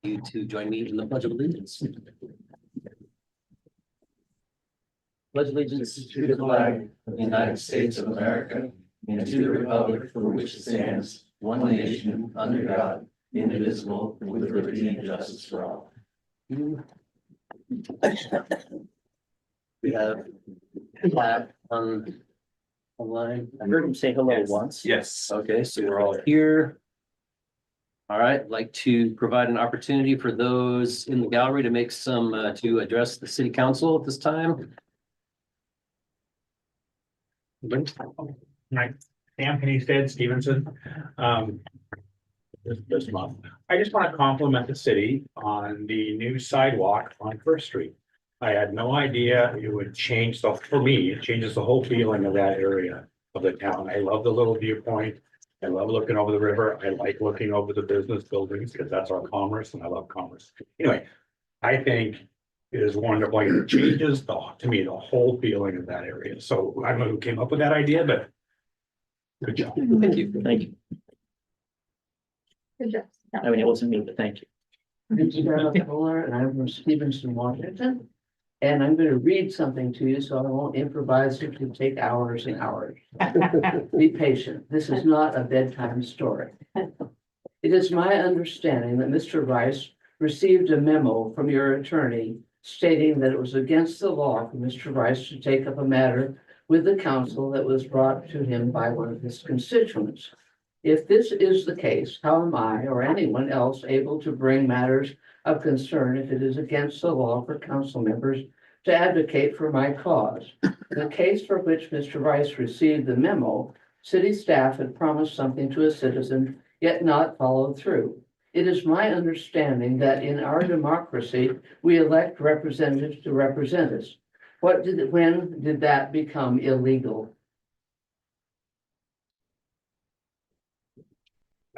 You to join me in the Pledge of Allegiance. Pledge allegiance to the flag of the United States of America and to the republic for which it stands, one nation, under God, indivisible, with liberty and justice for all. We have Pat online. I heard him say hello Yes. once. Yes. Okay, so we're all here. All right, I'd like to provide an opportunity for those in the gallery to make some, to address the city council at this time. Right, Anthony said Stevenson. This month, I just want to compliment the city on the new sidewalk on First Street. I had no idea it would change for me, it changes the whole feeling of that area of the town. I love the little viewpoint. I love looking over the river. I like looking over the business buildings because that's our commerce and I love commerce. Anyway, I think it is wonderful. It changes to me, the whole feeling of that area. So I don't know who came up with that idea, but good job. Thank you. Thank you. Good job. I mean, it wasn't me, but thank you. I'm Sarah Fuller, and I'm from Stevenson, Washington. And I'm going to read something to you, so I won't improvise. It could take hours and hours. Be patient. This is not a bedtime story. It is my understanding that Mr. Rice received a memo from your attorney stating that it was against the law for Mr. Rice to take up a matter with the council that was brought to him by one of his constituents. If this is the case, how am I or anyone else able to bring matters of concern if it is against the law for council members to advocate for my cause? The case for which Mr. Rice received the memo, city staff had promised something to a citizen, yet not followed through. It is my understanding that in our democracy, we elect representatives to represent us. When did that become illegal?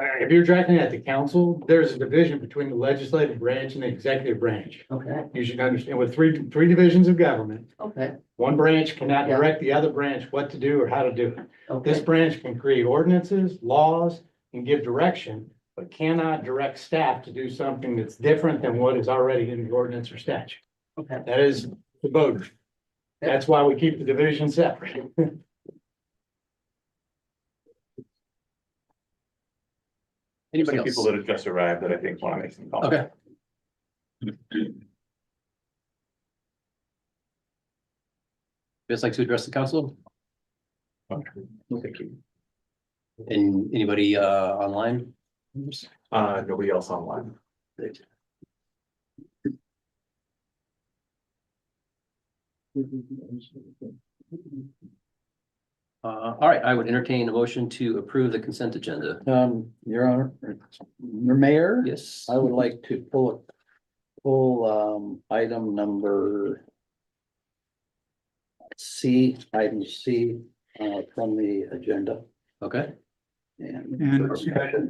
If you're directing at the council, there's a division between the legislative branch and the executive branch. Okay, You should understand with three divisions of government, okay, one branch cannot Yeah. direct the other branch what to do or how to do it. This okay, branch can create ordinances, laws, and give direction, but cannot direct staff to do something that's different than what is already in the ordinance or statute. okay. That is the voter. That's why we keep the division separate. Anybody Some else? people that have just arrived that I think want to make some comments. Okay. Just like to address the council? Thank you. And anybody online? Nobody else online. Great. All right, I would entertain a motion to approve the consent agenda. Your Honor, your Mayor, Yes. I would like to pull item number item C, from the agenda Okay, and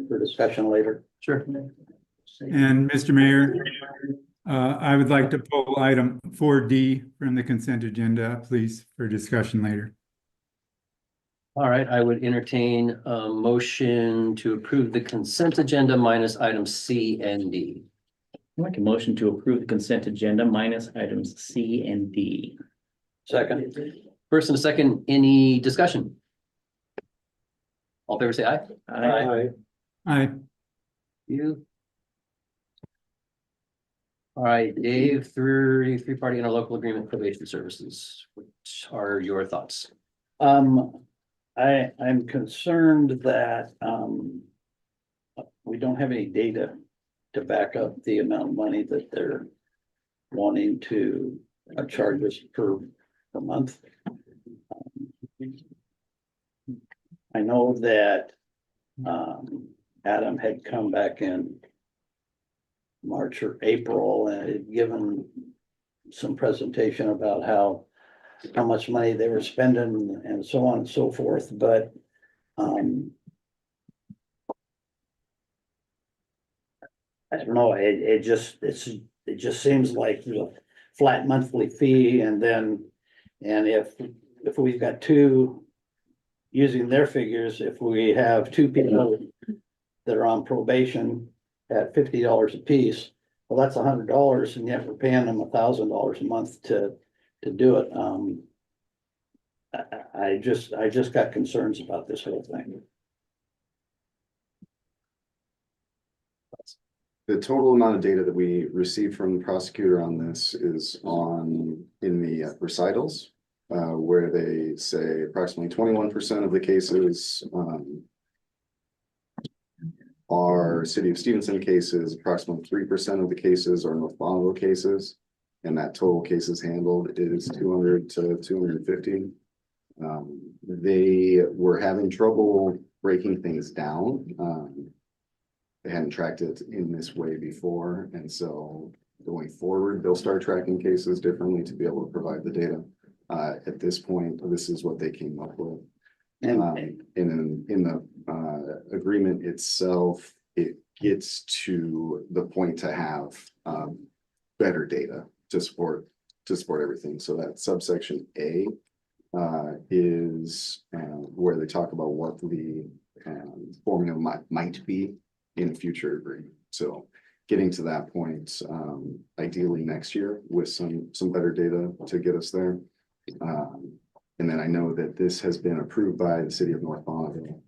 for discussion later. sure. And Mr. Mayor, I would like to pull item 4D from the consent agenda, please, for discussion later. All right, I would entertain a motion to approve the consent agenda minus items C and D. I'd like a motion to approve the consent agenda minus items C and D. Second, First and a second, any discussion? All in favor say aye. I Aye. You. All right, Dave, three-party interlocal agreement probation services. What are your thoughts? I'm concerned that, we don't have any data to back up the amount of money that they're wanting to charge us per month. I know that, Adam had come back in March or April and had given some presentation about how much money they were spending and so on and so forth, but I don't know, it just seems like a flat monthly fee and if we've got two, using their figures, if we have two people that are on probation at $50 a piece, well, that's $100 and yet we're paying them $1,000 a month to do it. I just got concerns about this whole thing. The total amount of data that we received from the prosecutor on this is in the recitals, where they say approximately 21% of the cases are City of Stevenson cases, approximately 3% of the cases are North Bonneville cases, and that total cases handled is 200 to 250. They were having trouble breaking things down. They hadn't tracked it in this way before, and so going forward, they'll start tracking cases differently to be able to provide the data. At this point, this is what they came up with. And In the agreement itself, it gets to the point to have better data to support everything. So that subsection A is where they talk about what the formula might be in a future agreement. So getting to that point, ideally next year with some better data to get us there. And then I know that this has been approved by the City of North Bonneville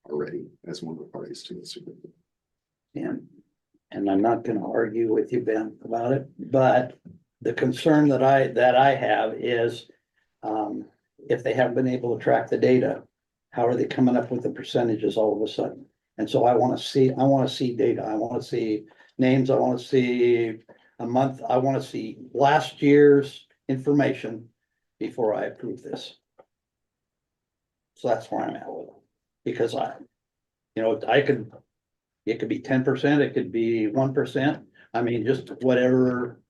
already as one of the parties to this agreement. And I'm not gonna argue with you, Ben, about it, but the concern that I have is if they haven't been able to track the data, how are they coming up with the percentages all of a sudden? And so I want to see data. I want to see names. I want to see a month. I want to see last year's information before I approve this. So that's where I'm at with it. Because it could be 10%, it could be 1%. I mean, just whatever,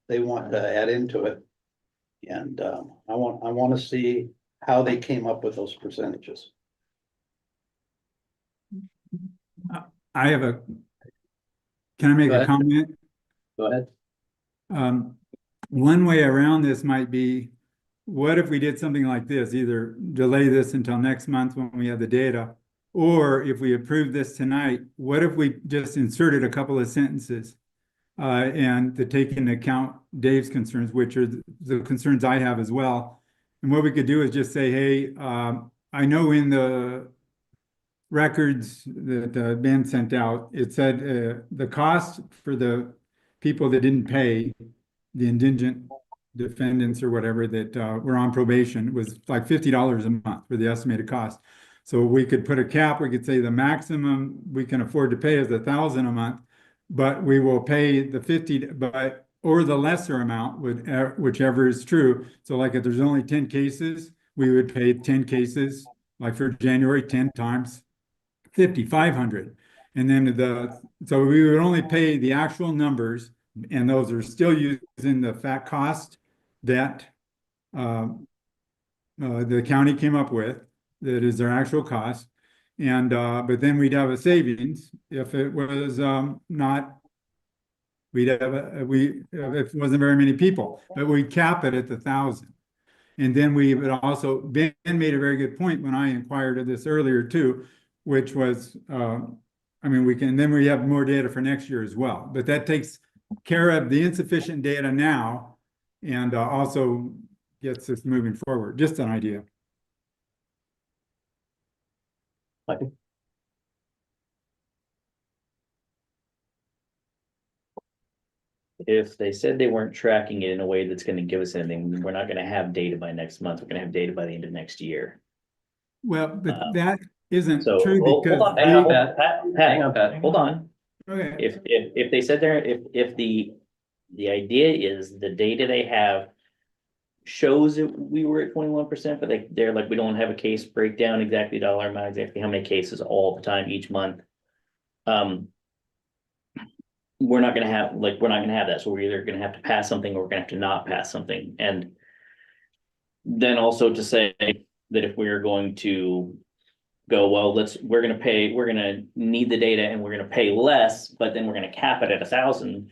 they want to add into it. And I want to see how they came up with those percentages. Can I make Go a ahead. comment? Go ahead. One way around this might be, what if we did something like this, either delay this until next month when we have the data, or if we approve this tonight, what if we just inserted a couple of sentences and to take into account Dave's concerns, which are the concerns I have as well. And what we could do is just say, hey, I know in the records that Ben sent out, it said the cost for the people that didn't pay, the indigent defendants or whatever that were on probation, was like $50 a month for the estimated cost. So we could put a cap. We could say the maximum we can afford to pay is $1,000 a month, but we will pay the 50, or the lesser amount, whichever is true. So like if there's only 10 cases, we would pay 10 cases, like for January, 10 times 50, 500. And then so we would only pay the actual numbers, and those are still using the fat cost that the county came up with, that is their actual cost. And but then we'd have a savings if it was not, we'd have if it wasn't very many people, but we cap it at 1,000. And then we would also, Ben made a very good point when I inquired of this earlier too, which was, then we have more data for next year as well, but that takes care of the insufficient data now and also gets us moving forward. Just an idea. If they said they weren't tracking it in a way that's going to give us anything, we're not going to have data by next month. We're going to have data by the end of next year. Well, but that isn't So true hold because on, hang on, Pat, hang on, Pat, hold on. okay. If they said if the idea is the data they have shows that we were at 21%, but they're like, we don't have a case breakdown exactly dollar amount, exactly how many cases all the time each month. We're not gonna have that. So we're either gonna have to pass something or we're gonna have to not pass something. And then also to say that if we're going to go, well, we're gonna need the data and we're gonna pay less, but then we're gonna cap it at 1,000.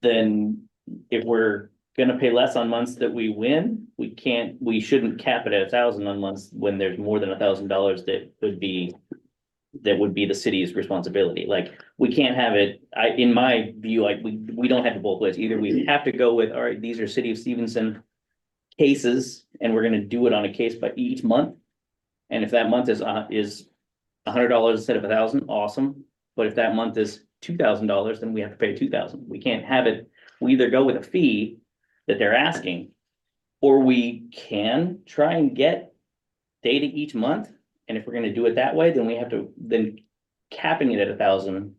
Then if we're gonna pay less on months that we win, we shouldn't cap it at 1,000 on months when there's more than $1,000 that would be that would be the city's responsibility. Like, we can't have it, in my view, like, we don't have it both ways. Either we have to go with, all right, these are City of Stevenson cases, and we're gonna do it on a case by each month. And if that month is $100 instead of 1,000, awesome. But if that month is $2,000, then we have to pay 2,000. We can't have it, we either go with a fee that they're asking, or we can try and get data each month. And if we're gonna do it that way, then we have to, then capping it at 1,000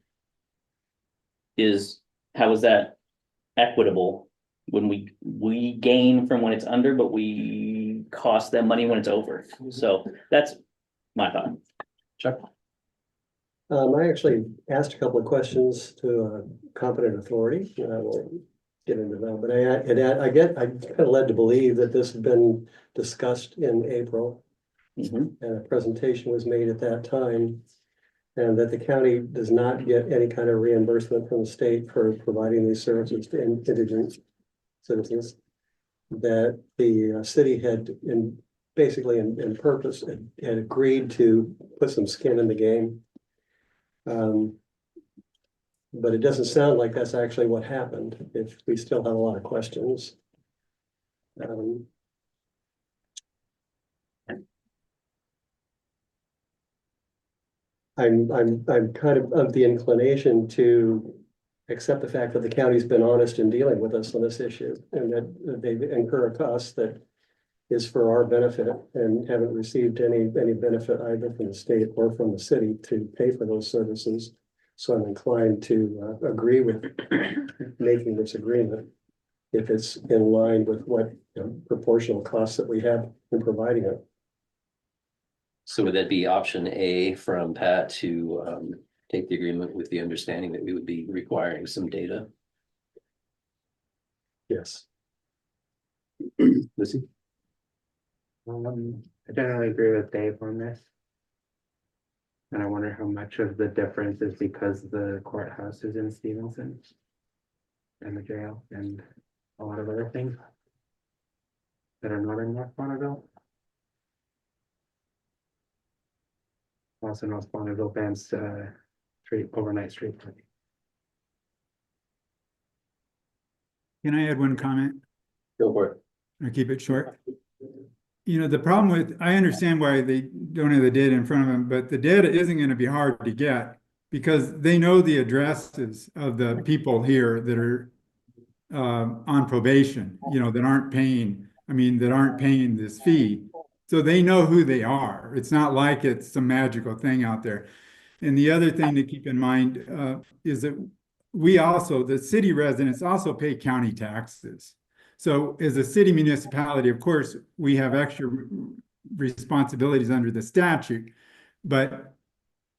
is, how is that equitable? When we gain from when it's under, but we cost them money when it's over. So that's my thought. Chuck? I actually asked a couple of questions to a competent authority, and I won't get into that, but I kind of led to believe that this had been discussed in April, Mhm. and a presentation was made at that time. And that the county does not get any kind of reimbursement from the state for providing these services to indigent citizens. That the city had basically in purpose had agreed to put some skin in the game. But it doesn't sound like that's actually what happened, if we still have a lot of questions. I'm kind of the inclination to accept the fact that the county's been honest in dealing with us on this issue, and that they incur a cost that is for our benefit, and haven't received any benefit either from the state or from the city to pay for those services. So I'm inclined to agree with making this agreement if it's in line with what proportional costs that we have in providing it. So would that be option A from Pat to take the agreement with the understanding that we would be requiring some data? Yes. Lucy? I generally agree with Dave on this. And I wonder how much of the difference is because the courthouse is in Stevenson. And the jail and a lot of other things that are not in North Bonneville. Also North Bonneville bans street overnight street parking. Can I add one comment? Go for it. Or keep it short? The problem with, I understand why they don't have the data in front of them, but the data isn't going to be hard to get because they know the addresses of the people here that are on probation, that aren't paying, that aren't paying this fee. So they know who they are. It's not like it's some magical thing out there. And the other thing to keep in mind is that the city residents also pay county taxes. So as a city municipality, of course, we have extra responsibilities under the statute, but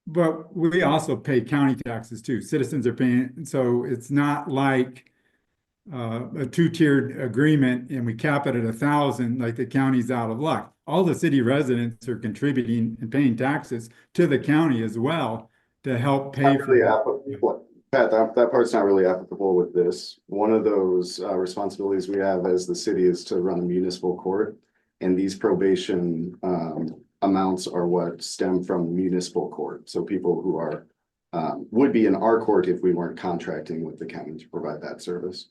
we also pay county taxes too. Citizens are paying, so it's not like a two-tiered agreement and we cap it at 1,000 like the county's out of luck. All the city residents are contributing and paying taxes to the county as well to help pay for. Pat, that part's not really applicable with this. One of those responsibilities we have as the city is to run a municipal court. And these probation amounts are what stem from municipal court. So people who are would be in our court if we weren't contracting with the county to provide that service.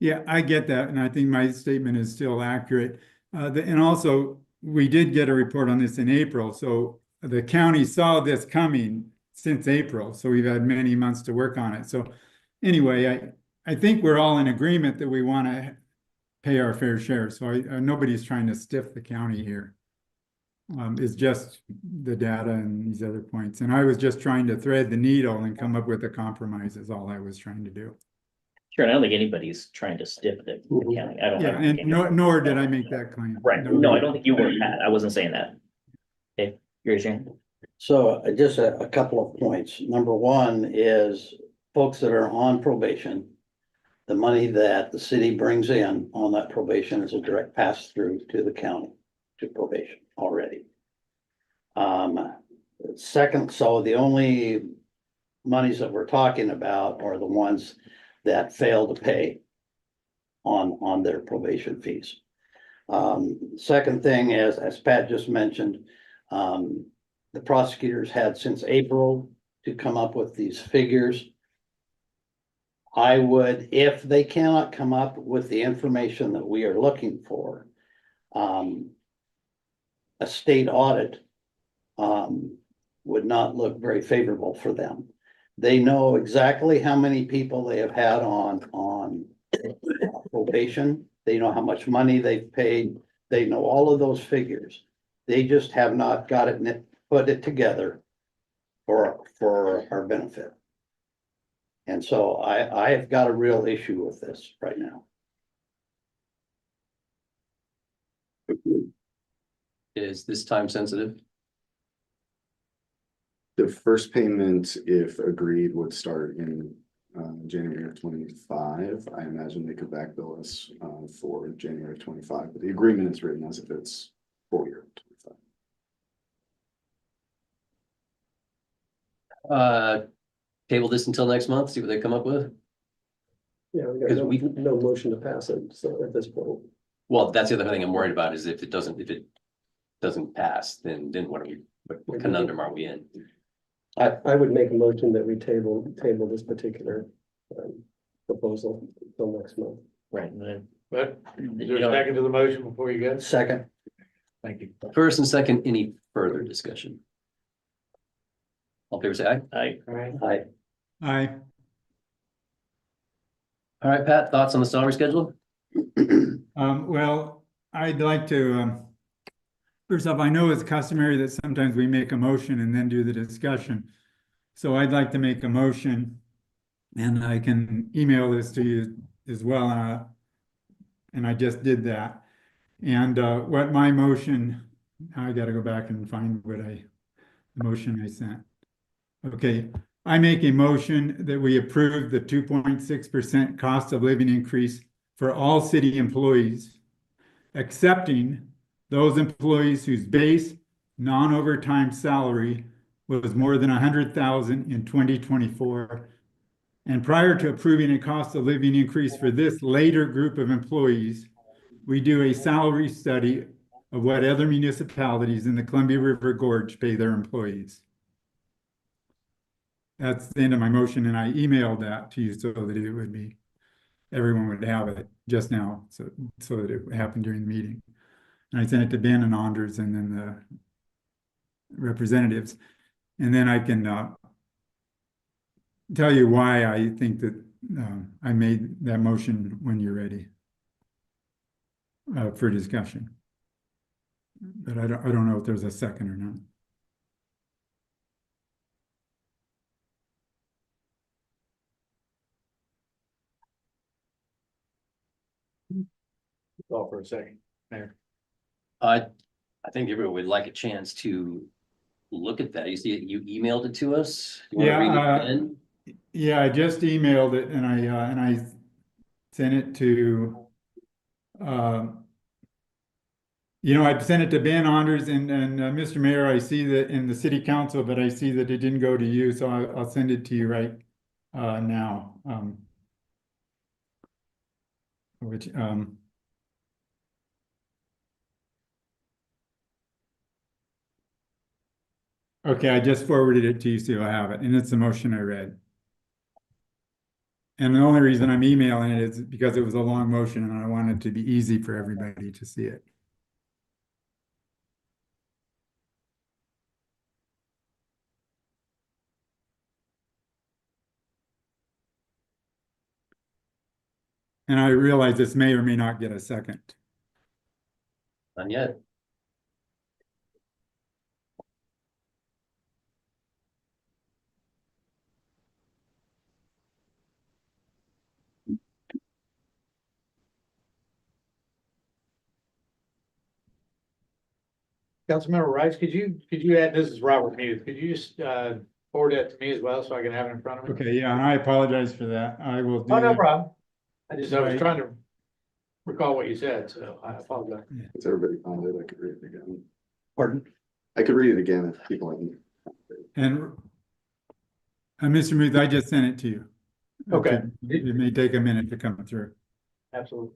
Yeah, I get that. And I think my statement is still accurate. And also, we did get a report on this in April. So the county saw this coming since April, so we've had many months to work on it. So anyway, I think we're all in agreement that we want to pay our fair share. So nobody's trying to stiff the county here. It's just the data and these other points. And I was just trying to thread the needle and come up with a compromise is all I was trying to do. Sure, and I don't think anybody's trying to stiff the county. I don't. Yeah, and nor did I make that claim. Right, no, I don't think you were, Pat. I wasn't saying that. Okay, you're saying? So just a couple of points. Number one is folks that are on probation, the money that the city brings in on that probation is a direct pass through to the county to probation already. Second, so the only monies that we're talking about are the ones that fail to pay on their probation fees. Second thing is, as Pat just mentioned, the prosecutors had since April to come up with these figures. I would, if they cannot come up with the information that we are looking for, a state audit would not look very favorable for them. They know exactly how many people they have had on probation. They know how much money they've paid. They know all of those figures. They just have not got it, put it together for our benefit. And so I have got a real issue with this right now. Is this time sensitive? The first payment, if agreed, would start in January of 25. I imagine they could backbill us for January of 25, but the agreement is written as if it's full year 25. Table this until next month, see what they come up with. Yeah, we got Because we- no motion to pass it, so at this point. Well, that's the other thing I'm worried about is if it doesn't pass, then what are we, what conundrum are we in? I would make a motion that we table this particular proposal until next month. Right, and then But is there a second to the motion before you go? Second, Thank you. First and second, any further discussion? All in favor, say aye. I, All right. Aye. All right, Pat, thoughts on the salary schedule? Well, I'd like to, first off, I know it's customary that sometimes we make a motion and then do the discussion. So I'd like to make a motion and I can email this to you as well. And I just did that. And what my motion, I got to go back and find the motion I sent. Okay, I make a motion that we approve the 2.6% cost of living increase for all city employees, excepting those employees whose base non-overtime salary was more than 100,000 in 2024. And prior to approving a cost of living increase for this later group of employees, we do a salary study of what other municipalities in the Columbia River Gorge pay their employees. That's the end of my motion, and I emailed that to you so that it would be, everyone would have it just now, so that it happened during the meeting. And I sent it to Ben and Anders and then the representatives. And then I can tell you why I think that I made that motion when you're ready for discussion. But I don't know if there's a second or not. Call for a second. Mayor. I think everyone would like a chance to look at that. You see, you emailed it to us. You wanna read it again? Yeah, I just emailed it and I sent it to I sent it to Ben Anders and Mr. Mayor. I see that in the city council, but I see that it didn't go to you, so I'll send it to you right now. Okay, I just forwarded it to you, so you'll have it, and it's the motion I read. And the only reason I'm emailing it is because it was a long motion and I wanted it to be easy for everybody to see it. And I realize this may or may not get a second. Not yet. Councilmember Rice, could you add, this is Robert Muth, could you just forward that to me as well so I can have it in front of me? Okay, yeah, and I apologize for that. I will do Oh, no that. problem. I was Right. trying to recall what you said, so I apologize. Is everybody found it? I could read it again. pardon? I could read it again if people like. And Mr. Muth, I just sent it to you. Okay. It may take a minute to come through. Absolutely.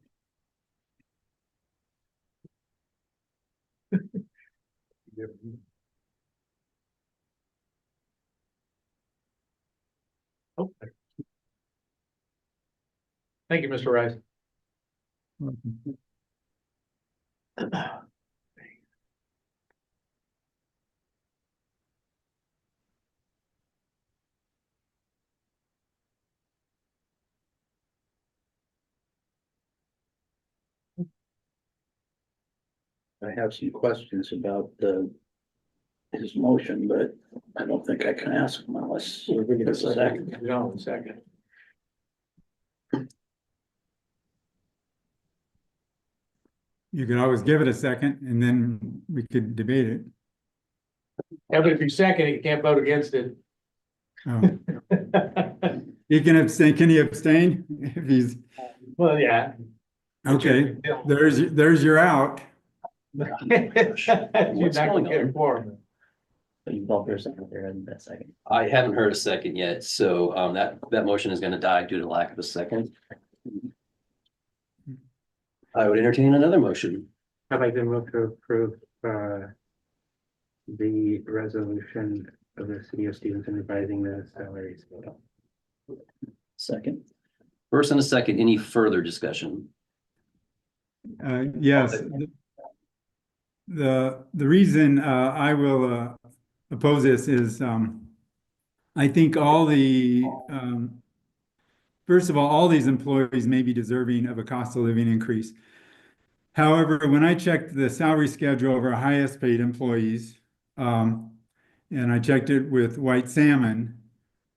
Thank you, Mr. Rice. I have some questions about his motion, but I don't think I can ask him unless. There's a second. No, second. You could always give it a second and then we could debate it. Yeah, but if you second, you can't vote against it. Oh, he can abstain. Can he abstain if he's, Well, yeah. okay, there's your out. You're not gonna get a quorum. So you call for a second there in that second. I haven't heard a second yet, so that motion is gonna die due to lack of a second. I would entertain another motion. I'd like to move to approve, the resolution of the city of Stevenson revising the salary scale. Second. First and a second, any further discussion? Yes. The reason I will oppose this is I think all the first of all these employees may be deserving of a cost of living increase. However, when I checked the salary schedule of our highest paid employees, and I checked it with White Salmon,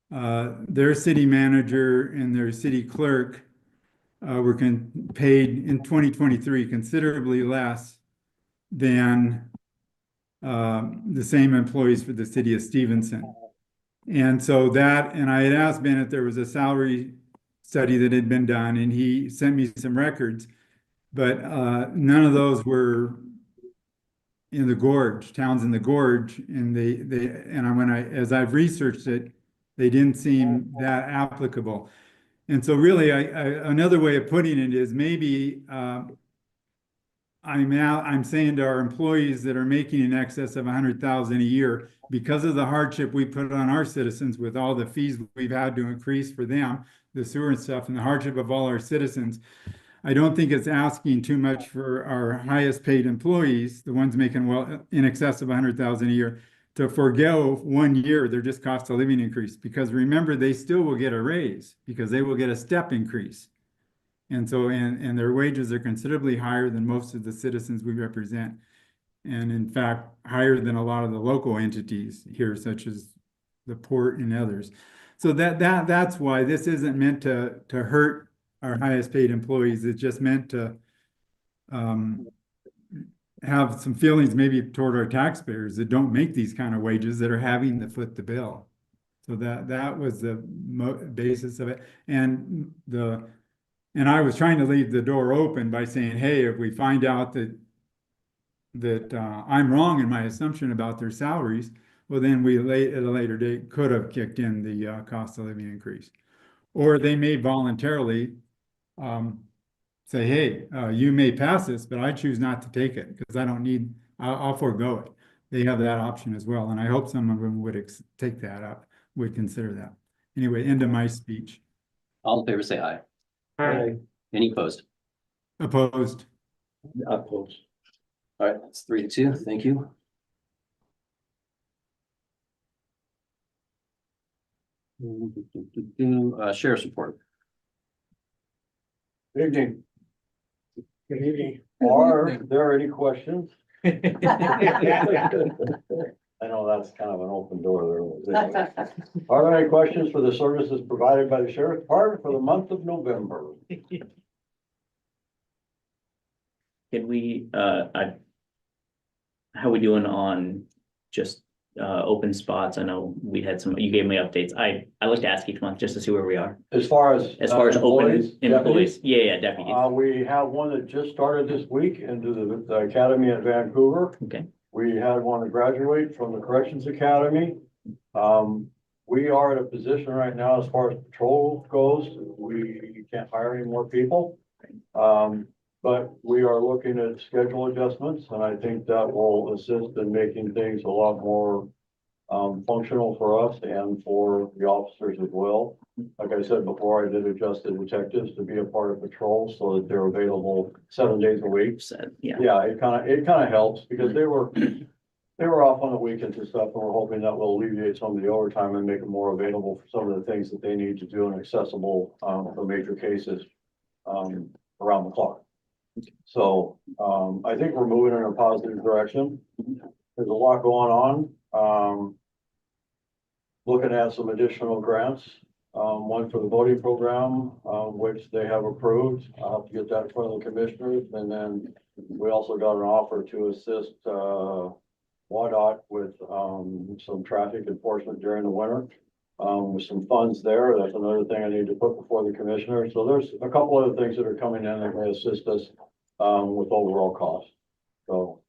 their city manager and their city clerk were paid in 2023 considerably less than the same employees for the city of Stevenson. And so and I had asked Bennett, there was a salary study that had been done and he sent me some records, but none of those were in the gorge, towns in the gorge. And as I've researched it, they didn't seem that applicable. And so really, another way of putting it is maybe I'm saying to our employees that are making in excess of 100,000 a year, because of the hardship we put on our citizens with all the fees we've had to increase for them, the sewer and stuff, and the hardship of all our citizens, I don't think it's asking too much for our highest paid employees, the ones making well in excess of 100,000 a year, to forego 1 year their just cost of living increase. Because remember, they still will get a raise because they will get a step increase. And so, and their wages are considerably higher than most of the citizens we represent. And in fact, higher than a lot of the local entities here, such as the port and others. So that's why this isn't meant to hurt our highest paid employees. It's just meant to have some feelings maybe toward our taxpayers that don't make these kind of wages that are having to foot the bill. So that was the basis of it. And I was trying to leave the door open by saying, hey, if we find out that I'm wrong in my assumption about their salaries, well, then we at a later date could have kicked in the cost of living increase. Or they may voluntarily say, hey, you may pass this, but I choose not to take it because I don't need, I'll forego it. They have that option as well. And I hope some of them would take that up, would consider that. Anyway, end of my speech. All in favor, say aye. Aye. Any opposed? Opposed. Opposed. All right, that's 3-2. Thank you. Sheriff's report. Good evening. Good evening. Are there any questions? I know that's kind of an open door there. Are there any questions for the services provided by the Sheriff's Department for the month of November? Can we, how we doing on just open spots? I know we had some, you gave me updates. I like to ask each month just to see where we are. As far as Open employees, employees. Yeah, deputies. we have one that just started this week into the academy at Vancouver. Okay. We had one to graduate from the Corrections Academy. We are at a position right now as far as patrol goes, we can't hire any more people. But we are looking at schedule adjustments, and I think that will assist in making things a lot more functional for us and for the officers as well. Like I said before, I did adjust the detectives to be a part of patrol so that they're available 7 days a week. Said, yeah. Yeah, it kind of helps because they were off on the weekends and stuff, and we're hoping that will alleviate some of the overtime and make them more available for some of the things that they need to do and accessible, for major cases, around the clock. So, I think we're moving in a positive direction. There's a lot going on. Looking at some additional grants, one for the voting program, which they have approved. I'll have to get that in front of the commissioners. And then we also got an offer to assist, WADOT with, some traffic enforcement during the winter. With some funds there. That's another thing I need to put before the commissioner. So there's a couple other things that are coming in that may assist us, with overall cost. So,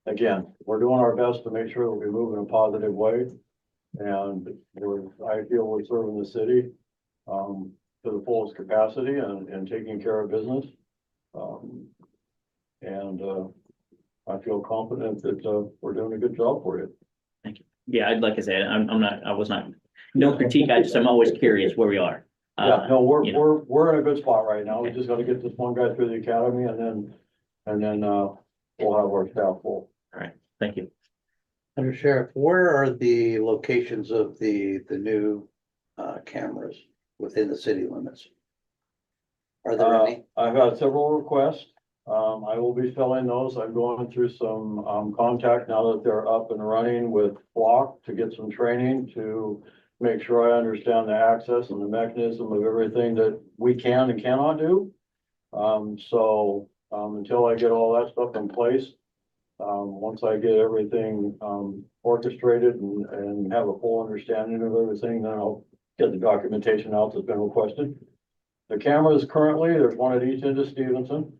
again, we're doing our best to make sure that we move in a positive way. And I feel we're serving the city, to the fullest capacity and taking care of business. I feel confident that, we're doing a good job for you. Yeah, like I said, I was not, no critique, I'm always curious where we are. Yeah, no, you know. we're in a good spot right now. We just gotta get this one guy through the academy and then we'll have our staff full. All right, thank you. Under Sheriff, where are the locations of the new cameras within the city limits? Are there any? I've had several requests. I will be filling those. I'm going through some, contact now that they're up and running with Flock to get some training to make sure I understand the access and the mechanism of everything that we can and cannot do. Until I get all that stuff in place, once I get everything, orchestrated and have a full understanding of everything, then I'll get the documentation out that's been requested. The cameras currently, there's one at each end of Stevenson.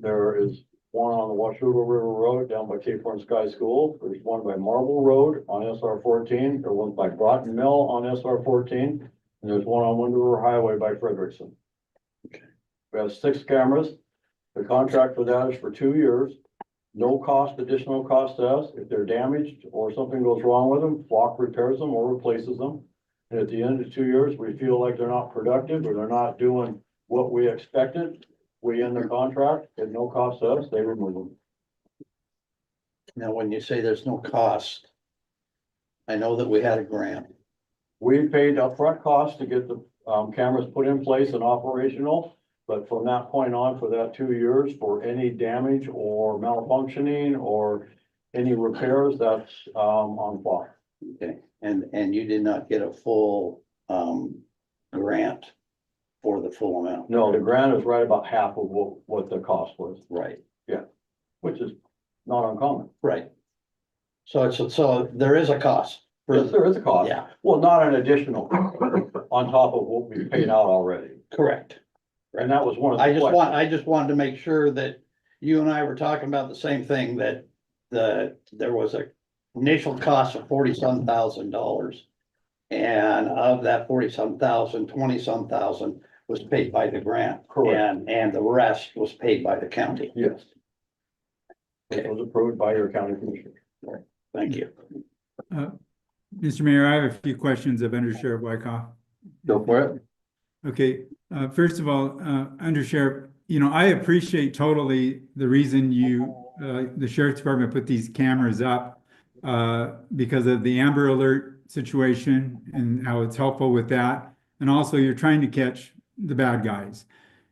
There is one on the Washougal River Road down by Cape Horn Sky School. There's one by Marble Road on SR 14. There's one by Broughton Mill on SR 14. And there's one on Wind River Highway by Frederickson. Okay. We have 6 cameras. The contract for that is for 2 years. No cost, additional cost to us. If they're damaged or something goes wrong with them, Flock repairs them or replaces them. And at the end of 2 years, we feel like they're not productive or they're not doing what we expected. We end the contract at no cost to us, they remove them. Now, when you say there's no cost, I know that we had a grant. We paid upfront costs to get the cameras put in place and operational. But from that point on, for that 2 years, for any damage or malfunctioning or any repairs, that's on Flock. Okay, and you did not get a full grant for the full amount? No, the grant is right about half of what the cost was. Right. Yeah, which is not uncommon. Right. So there is a cost. Yes, there is a cost. Yeah. Well, not an additional on top of what we paid out already. Correct. And that was one of the I just wanted to make sure that you and I were talking about the same thing, that there was a initial cost of $40-some thousand. And of that 40-some thousand, 20-some thousand was paid by the grant. Correct. And the rest was paid by the county. Yes. It was approved by your county commissioner. Thank you. Mr. Mayor, I have a few questions of Under Sheriff Wyckoff. Go for it. Okay, first of all, Under Sheriff, I appreciate totally the reason the Sheriff's Department put these cameras up because of the Amber Alert situation and how it's helpful with that. And also you're trying to catch the bad guys.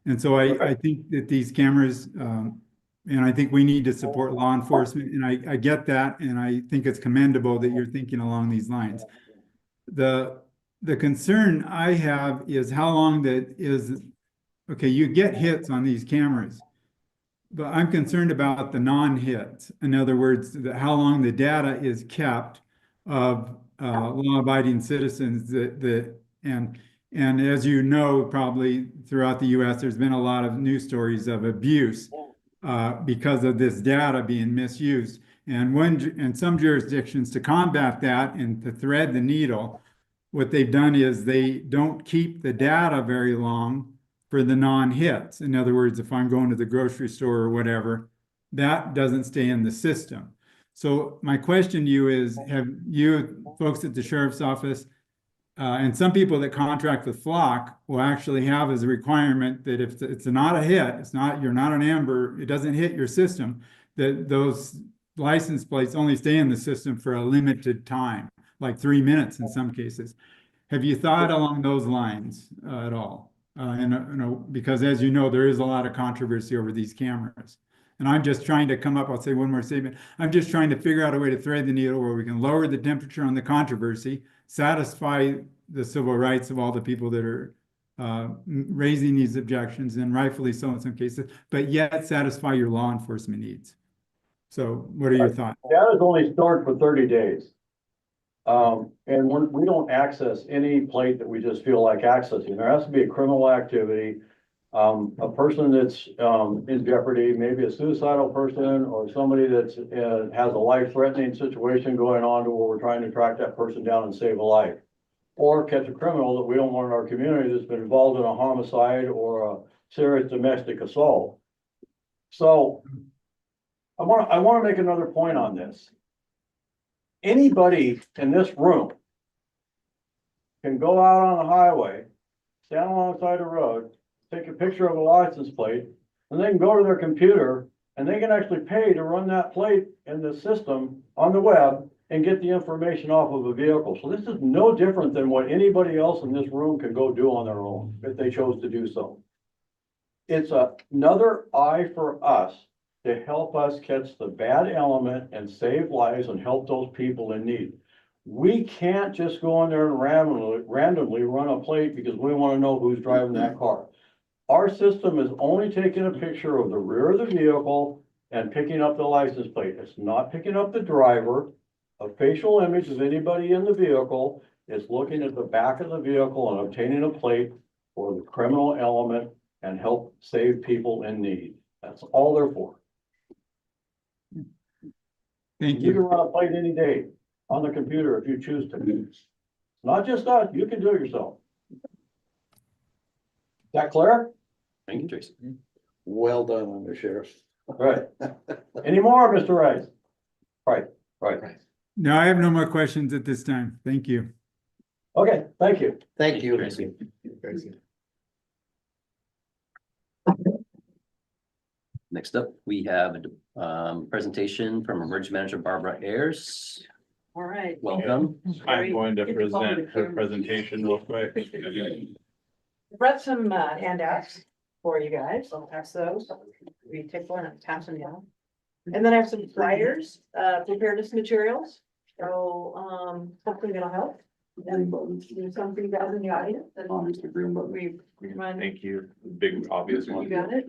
And so I think that these cameras, and I think we need to support law enforcement, and I get that, and I think it's commendable that you're thinking along these lines. The concern I have is how long that is, okay, you get hits on these cameras, but I'm concerned about the non-hits. In other words, how long the data is kept of law-abiding citizens and as you know, probably throughout the US, there's been a lot of news stories of abuse because of this data being misused. And some jurisdictions, to combat that and to thread the needle, what they've done is they don't keep the data very long for the non-hits. In other words, if I'm going to the grocery store or whatever, that doesn't stay in the system. So my question to you is, have you folks at the sheriff's office, and some people that contract with Flock will actually have as a requirement that if it's not a hit, you're not an amber, it doesn't hit your system, that those license plates only stay in the system for a limited time, like 3 minutes in some cases. Have you thought along those lines at all? Because as you know, there is a lot of controversy over these cameras. And I'm just trying to come up, I'll say one more statement. I'm just trying to figure out a way to thread the needle where we can lower the temperature on the controversy, satisfy the civil rights of all the people that are raising these objections, and rightfully so in some cases, but yet satisfy your law enforcement needs. So what are your thoughts? That is only stored for 30 days. And we don't access any plate that we just feel like accessing. There has to be a criminal activity. A person that's in jeopardy, maybe a suicidal person or somebody that's has a life-threatening situation going on to where we're trying to track that person down and save a life. Or catch a criminal that we don't want in our community that's been involved in a homicide or a serious domestic assault. So I want to make another point on this. Anybody in this room can go out on the highway, stand alongside the road, take a picture of a license plate, and they can go to their computer and they can actually pay to run that plate in the system on the web and get the information off of a vehicle. So this is no different than what anybody else in this room can go do on their own if they chose to do so. It's another eye for us to help us catch the bad element and save lives and help those people in need. We can't just go in there and randomly run a plate because we want to know who's driving that car. Our system is only taking a picture of the rear of the vehicle and picking up the license plate. It's not picking up the driver, a facial image of anybody in the vehicle. It's looking at the back of the vehicle and obtaining a plate for the criminal element and help save people in need. That's all they're for. Thank You can you. run a plate any day on the computer if you choose to. Not just us, you can do it yourself. Is that clear? Thank you, Tracy. Well done, Under Sheriff. Right. Any more, Mr. Rice? Right. No, I have no more questions at this time. Thank you. Okay, thank you. Thank you. Tracy. Next up, we have a presentation from Emergency Manager Barbara Ayers. All right. Welcome. I'm going to present her presentation real quick. Brought some handouts for you guys. I'll pass those. We take one and pass them down. And then I have some flyers, preparedness materials. So hopefully that'll help. And there's some for you guys in the audience. And we run. Thank you. Big obvious You one. got it?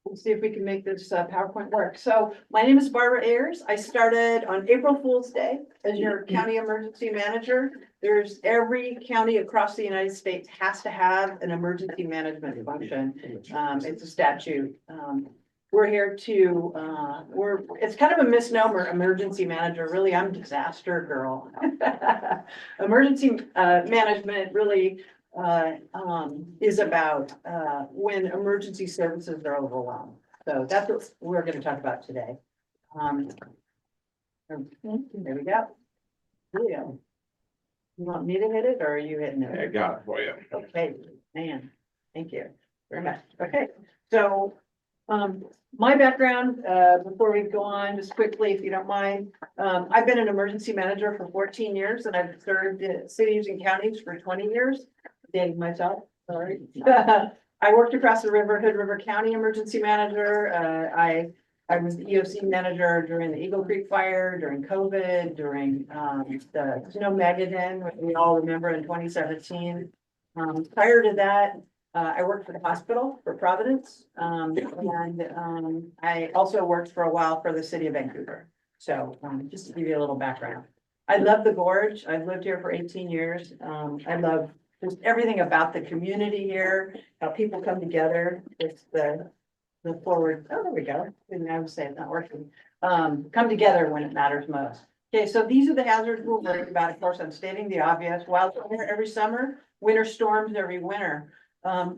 We'll see if we can make this PowerPoint work. So my name is Barbara Ayers. I started on April Fool's Day as your county emergency manager. There's every county across the United States has to have an emergency management function. It's a statute. We're here to, it's kind of a misnomer, emergency manager. Really, I'm disaster girl. Emergency management really is about when emergency services are overwhelmed. So that's what we're going to talk about today. There we go. Julio, you want me to hit it or are you hitting it? I got it for you. Okay, man, thank you very much. Okay, so my background, before we go on, just quickly, if you don't mind, I've been an emergency manager for 14 years and I've served in cities and counties for 20 years. Dating myself, sorry. I worked across the river, Hood River County Emergency Manager. I was the EOC manager during the Eagle Creek fire, during COVID, during the Snowmageddon, which we all remember in 2017. Prior to that, I worked for the hospital for Providence. And I also worked for a while for the city of Vancouver. So just to give you a little background. I love the Gorge. I've lived here for 18 years. I love just everything about the community here, how people come together. It's the forward, oh, there we go. And I would say it's not working. Come together when it matters most. Okay, so these are the hazards we're worried about. Of course, I'm stating the obvious. Wildfire every summer, winter storms every winter.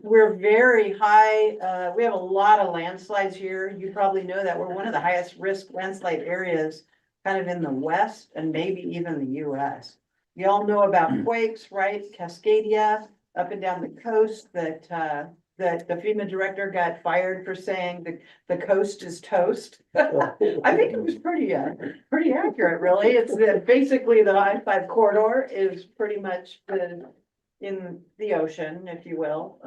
We're very high, we have a lot of landslides here. You probably know that we're one of the highest risk landslide areas kind of in the West and maybe even the US. You all know about quakes, right? Cascadia, up and down the coast that the FEMA director got fired for saying the coast is toast. I think it was pretty accurate, really. It's that basically the I-5 corridor is pretty much in the ocean, if you will.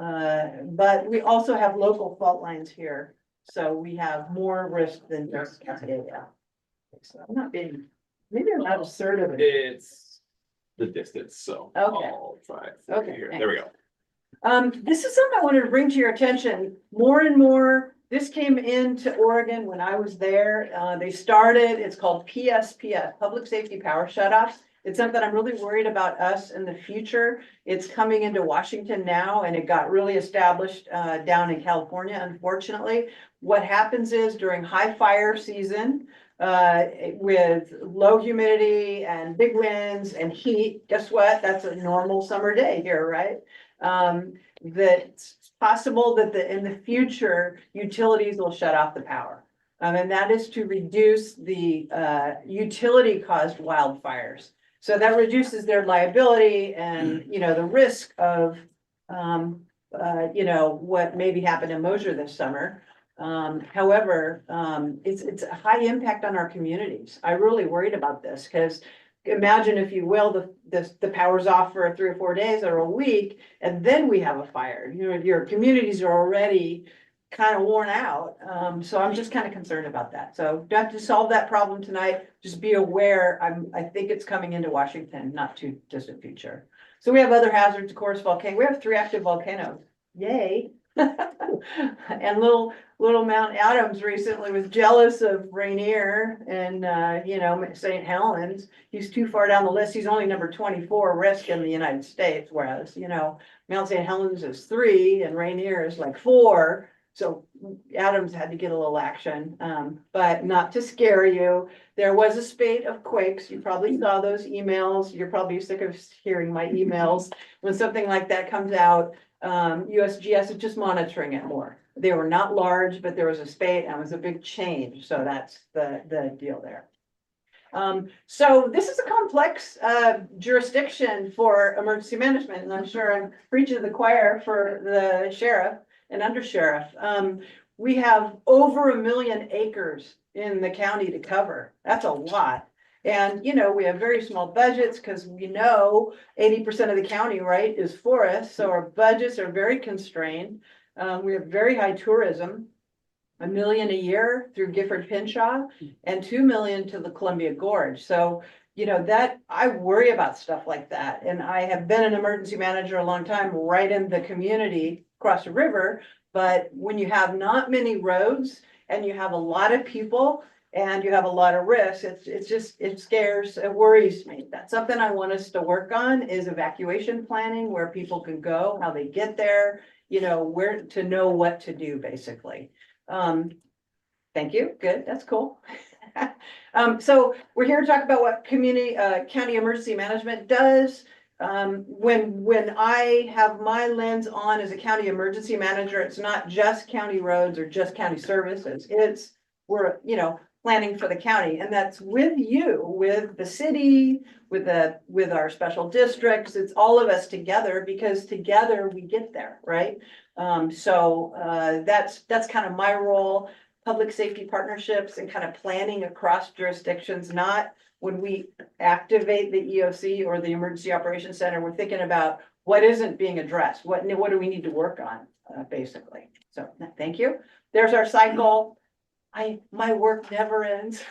But we also have local fault lines here. So we have more risk than just Cascadia. So I'm not being, maybe I'm not assertive. It's the distance, so. Okay. I'll try. Okay, Here. There we go. This is something I wanted to bring to your attention. More and more, this came into Oregon when I was there. They started, it's called PSPS, Public Safety Power Shutoffs. It's something I'm really worried about us in the future. It's coming into Washington now, and it got really established down in California, unfortunately. What happens is during high fire season, with low humidity and big winds and heat, guess what? That's a normal summer day here, right? That's possible that in the future, utilities will shut off the power. And that is to reduce the utility caused wildfires. So that reduces their liability and, the risk of, what maybe happened in Mosier this summer. However, it's a high impact on our communities. I'm really worried about this because imagine, if you will, the power's off for 3 or 4 days or a week, and then we have a fire. Your communities are already kind of worn out. So I'm just kind of concerned about that. So don't have to solve that problem tonight. Just be aware. I think it's coming into Washington, not too distant future. So we have other hazards, of course, volcano. We have 3 active volcanoes. Yay. And little Mount Adams recently was jealous of Rainier and, St. Helens. He's too far down the list. He's only number 24 risk in the United States, whereas, Mount St. Helens is 3 and Rainier is like 4. So Adams had to get a little action, but not to scare you. There was a spate of quakes. You probably saw those emails. You're probably sick of hearing my emails. When something like that comes out, USGS is just monitoring it more. They were not large, but there was a spate and it was a big change. So that's the deal there. So this is a complex jurisdiction for emergency management, and I'm sure I'm preaching to the choir for the sheriff and undersheriff. We have over 1 million acres in the county to cover. That's a lot. And, we have very small budgets because 80% of the county, right, is forest. So our budgets are very constrained. We have very high tourism, 1 million a year through Gifford Pinchot and 2 million to the Columbia Gorge. So, that I worry about stuff like that. And I have been an emergency manager a long time, right in the community across the river. But when you have not many roads and you have a lot of people and you have a lot of risks, it worries me. That's something I want us to work on is evacuation planning, where people can go, how they get there, where to know what to do, basically. Thank you. Good. That's cool. So we're here to talk about what county emergency management does. When I have my lens on as a county emergency manager, it's not just county roads or just county services. We're planning for the county, and that's with the city, with our special districts. It's all of us together, because together we get there, right? So that's kind of my role. Public safety partnerships and kind of planning across jurisdictions, not when we activate the EOC or the Emergency Operations Center, we're thinking about what isn't being addressed. What do we need to work on, basically. So thank you. There's our cycle. My work never ends.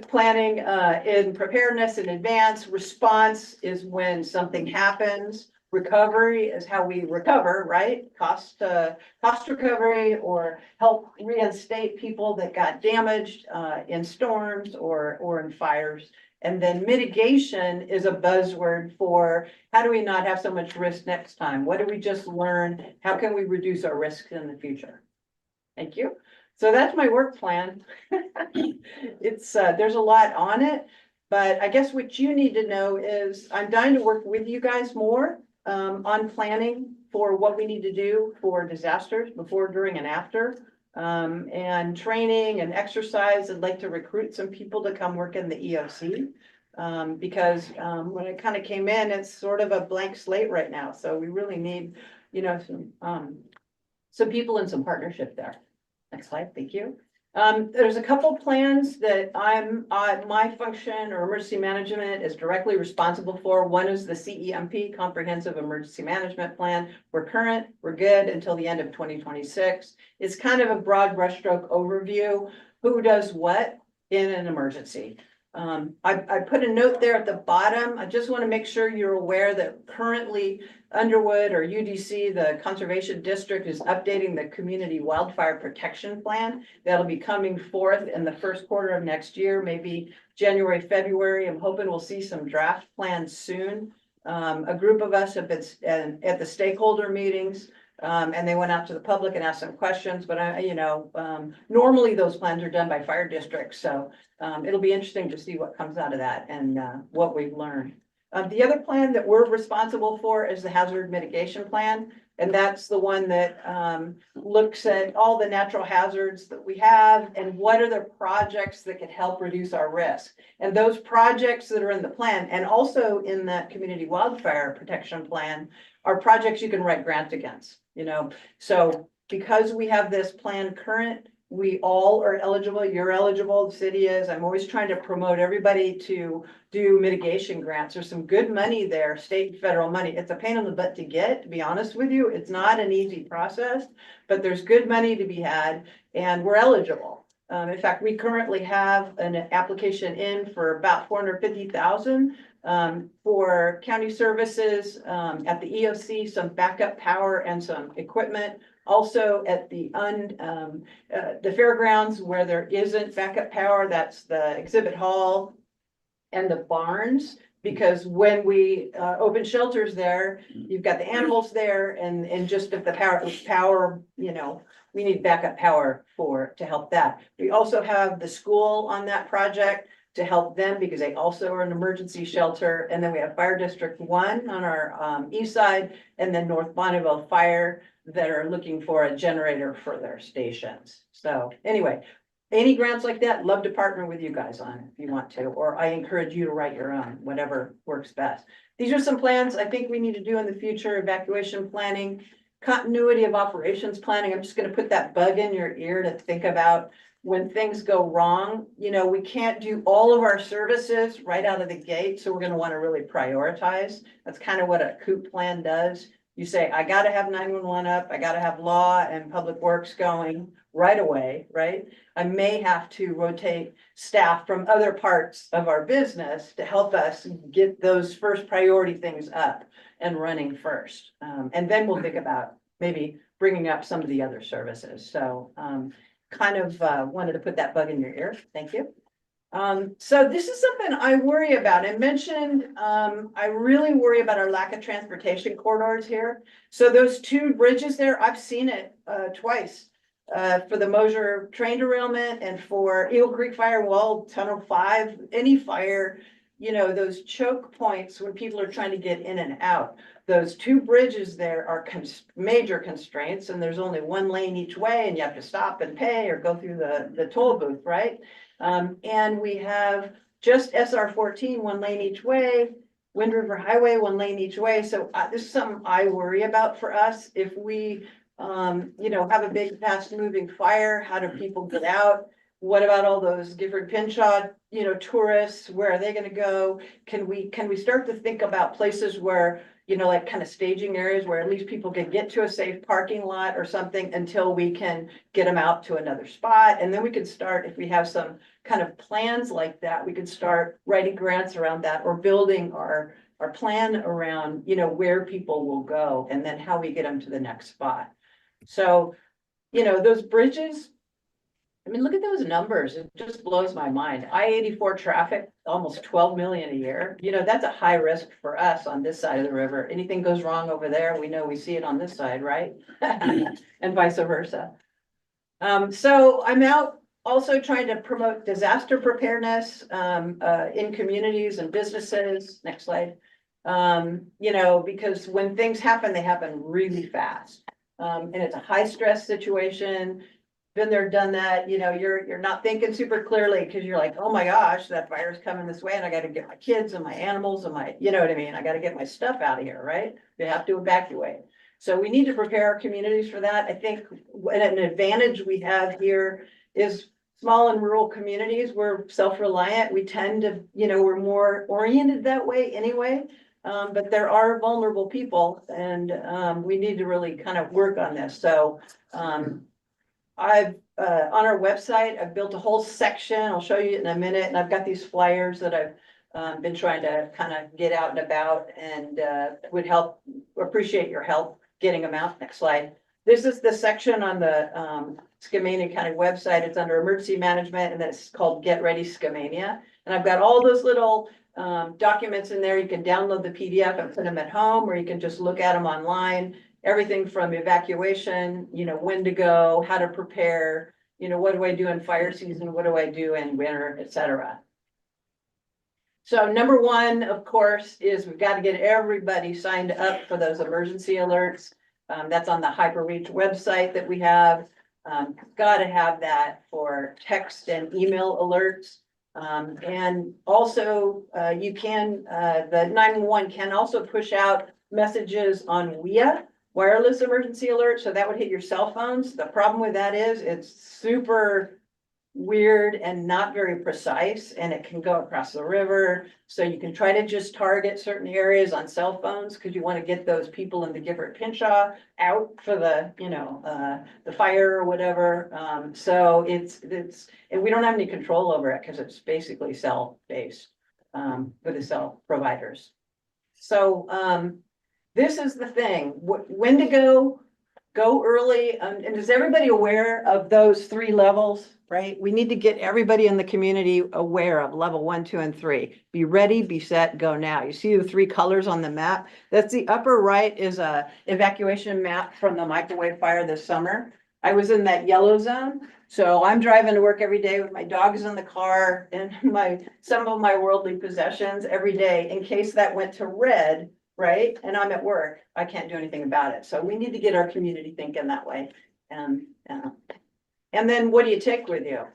Planning in preparedness in advance. Response is when something happens. Recovery is how we recover, right? Cost recovery, or help reinstate people that got damaged in storms or in fires. And then mitigation is a buzzword for how do we not have so much risk next time? What did we just learn? How can we reduce our risks in the future? Thank you. So that's my work plan. There's a lot on it, but I guess what you need to know is I'm dying to work with you guys more. on planning for what we need to do for disasters before, during, and after. And training and exercise. I'd like to recruit some people to come work in the EOC. Because when it kind of came in, it's sort of a blank slate right now. So we really need, some people and some partnership there. Next slide, thank you. There's a couple plans that my function or emergency management is directly responsible for. One is the CEMP, Comprehensive Emergency Management Plan. We're current, we're good until the end of 2026. It's kind of a broad brushstroke overview, who does what in an emergency. I put a note there at the bottom. I just want to make sure you're aware that currently Underwood or UDC, the Conservation District, is updating the Community Wildfire Protection Plan. That'll be coming forth in the first quarter of next year, maybe January, February. I'm hoping we'll see some draft plans soon. A group of us have been at the stakeholder meetings. And they went out to the public and asked some questions, but normally those plans are done by fire districts. So it'll be interesting to see what comes out of that and what we've learned. The other plan that we're responsible for is the Hazard Mitigation Plan. And that's the one that looks at all the natural hazards that we have and what are the projects that could help reduce our risk. And those projects that are in the plan and also in that Community Wildfire Protection Plan are projects you can write grants against. So because we have this plan current, we all are eligible. You're eligible, the city is. I'm always trying to promote everybody to do mitigation grants. There's some good money there, state and federal money. It's a pain in the butt to get, to be honest with you. It's not an easy process, but there's good money to be had and we're eligible. In fact, we currently have an application in for about 450,000 for county services at the EOC, some backup power and some equipment. Also at the fairgrounds where there isn't backup power, that's the exhibit hall and the barns. Because when we open shelters there, you've got the animals there and just if the power, we need backup power to help that. We also have the school on that project to help them because they also are an emergency shelter. And then we have Fire District 1 on our east side and then North Bonneville Fire that are looking for a generator for their stations. So anyway, any grants like that, love to partner with you guys on it if you want to, or I encourage you to write your own, whatever works best. These are some plans I think we need to do in the future: evacuation planning, continuity of operations planning. I'm just going to put that bug in your ear to think about when things go wrong. We can't do all of our services right out of the gate. So we're going to want to really prioritize. That's kind of what a COOP plan does. You say, I got to have 911 up. I got to have law and public works going right away, right? I may have to rotate staff from other parts of our business to help us get those first priority things up and running first. And then we'll think about maybe bringing up some of the other services. So kind of wanted to put that bug in your ear. Thank you. So this is something I worry about. I mentioned, I really worry about our lack of transportation corridors here. So those two bridges there, I've seen it twice for the Mosier train derailment and for Eagle Creek Fire, Wall Tunnel 5, any fire, those choke points when people are trying to get in and out. Those two bridges there are major constraints and there's only one lane each way and you have to stop and pay or go through the toll booth, right? And we have just SR 14, one lane each way, Wind River Highway, one lane each way. So this is something I worry about for us. If we, have a big fast moving fire, how do people get out? What about all those Gifford Pinchot, tourists? Where are they going to go? Can we start to think about places where, like kind of staging areas where at least people can get to a safe parking lot or something until we can get them out to another spot. And then we can start, if we have some kind of plans like that, we could start writing grants around that or building our plan around, where people will go and then how we get them to the next spot. So, those bridges, look at those numbers. It just blows my mind. I-84 traffic, almost 12 million a year. That's a high risk for us on this side of the river. Anything goes wrong over there, we know we see it on this side, right? And vice versa. So I'm out also trying to promote disaster preparedness in communities and businesses. Next slide. You know, because when things happen, they happen really fast. And it's a high stress situation. Been there, done that, you know, you're not thinking super clearly because you're like, oh my gosh, that fire's coming this way and I gotta get my kids and my animals and my, you know what I mean? I gotta get my stuff out of here, right? They have to evacuate. So we need to prepare our communities for that. I think an advantage we have here is small and rural communities. We're self-reliant. We tend to, you know, we're more oriented that way anyway. But there are vulnerable people and we need to really kind of work on this. So I've on our website, I've built a whole section. I'll show you in a minute. And I've got these flyers that I've been trying to kind of get out and about and would appreciate your help getting them out. Next slide. This is the section on the Skamania County website. It's under emergency management and it's called Get Ready Skamania. And I've got all those little documents in there. You can download the PDF and put them at home, or you can just look at them online. Everything from evacuation, you know, when to go, how to prepare, you know, what do I do in fire season? What do I do in winter, etc. So number one, of course, is we've got to get everybody signed up for those emergency alerts. That's on the HyperReach website that we have. Got to have that for text and email alerts. And also you can, the 911 can also push out messages on WIA, wireless emergency alert. So that would hit your cell phones. The problem with that is it's super weird and not very precise, and it can go across the river. So you can try to just target certain areas on cell phones because you want to get those people in the Gifford Pinchot out for the, you know, the fire or whatever. So it's, and we don't have any control over it because it's basically cell based with the cell providers. So this is the thing, when to go early. And is everybody aware of those 3 levels, right? We need to get everybody in the community aware of level 1, 2, and 3. Be ready, be set, go now. You see the 3 colors on the map? That's the upper right is a evacuation map from the microwave fire this summer. I was in that yellow zone. So I'm driving to work every day with my dogs in the car and some of my worldly possessions every day in case that went to red. Right? And I'm at work. I can't do anything about it. So we need to get our community thinking that way. And then what do you take with you?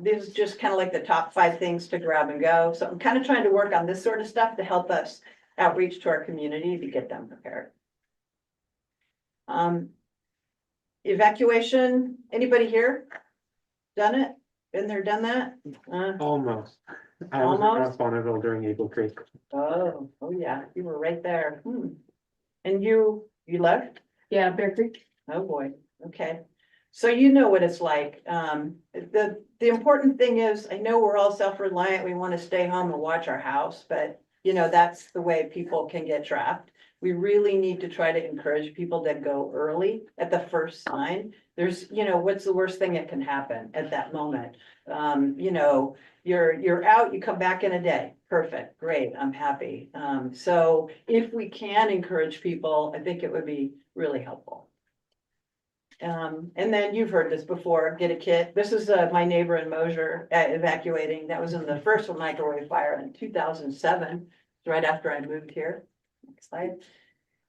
This is just kind of like the top 5 things to grab and go. So I'm kind of trying to work on this sort of stuff to help us outreach to our community to get them prepared. Evacuation, anybody here? Done it? Been there, done that? Almost. I was across Bonneville during Eagle Creek. Oh yeah, you were right there. And you left? Yeah, Bear Creek. Oh, boy. Okay. So you know what it's like. The important thing is, I know we're all self-reliant. We want to stay home and watch our house, but you know, that's the way people can get trapped. We really need to try to encourage people to go early at the first sign. There's, you know, what's the worst thing that can happen at that moment? You know, you're out, you come back in a day. Perfect, great, I'm happy. So if we can encourage people, I think it would be really helpful. And then you've heard this before, get a kit. This is my neighbor in Mosier evacuating. That was in the first microwave fire in 2007, right after I moved here. Next slide.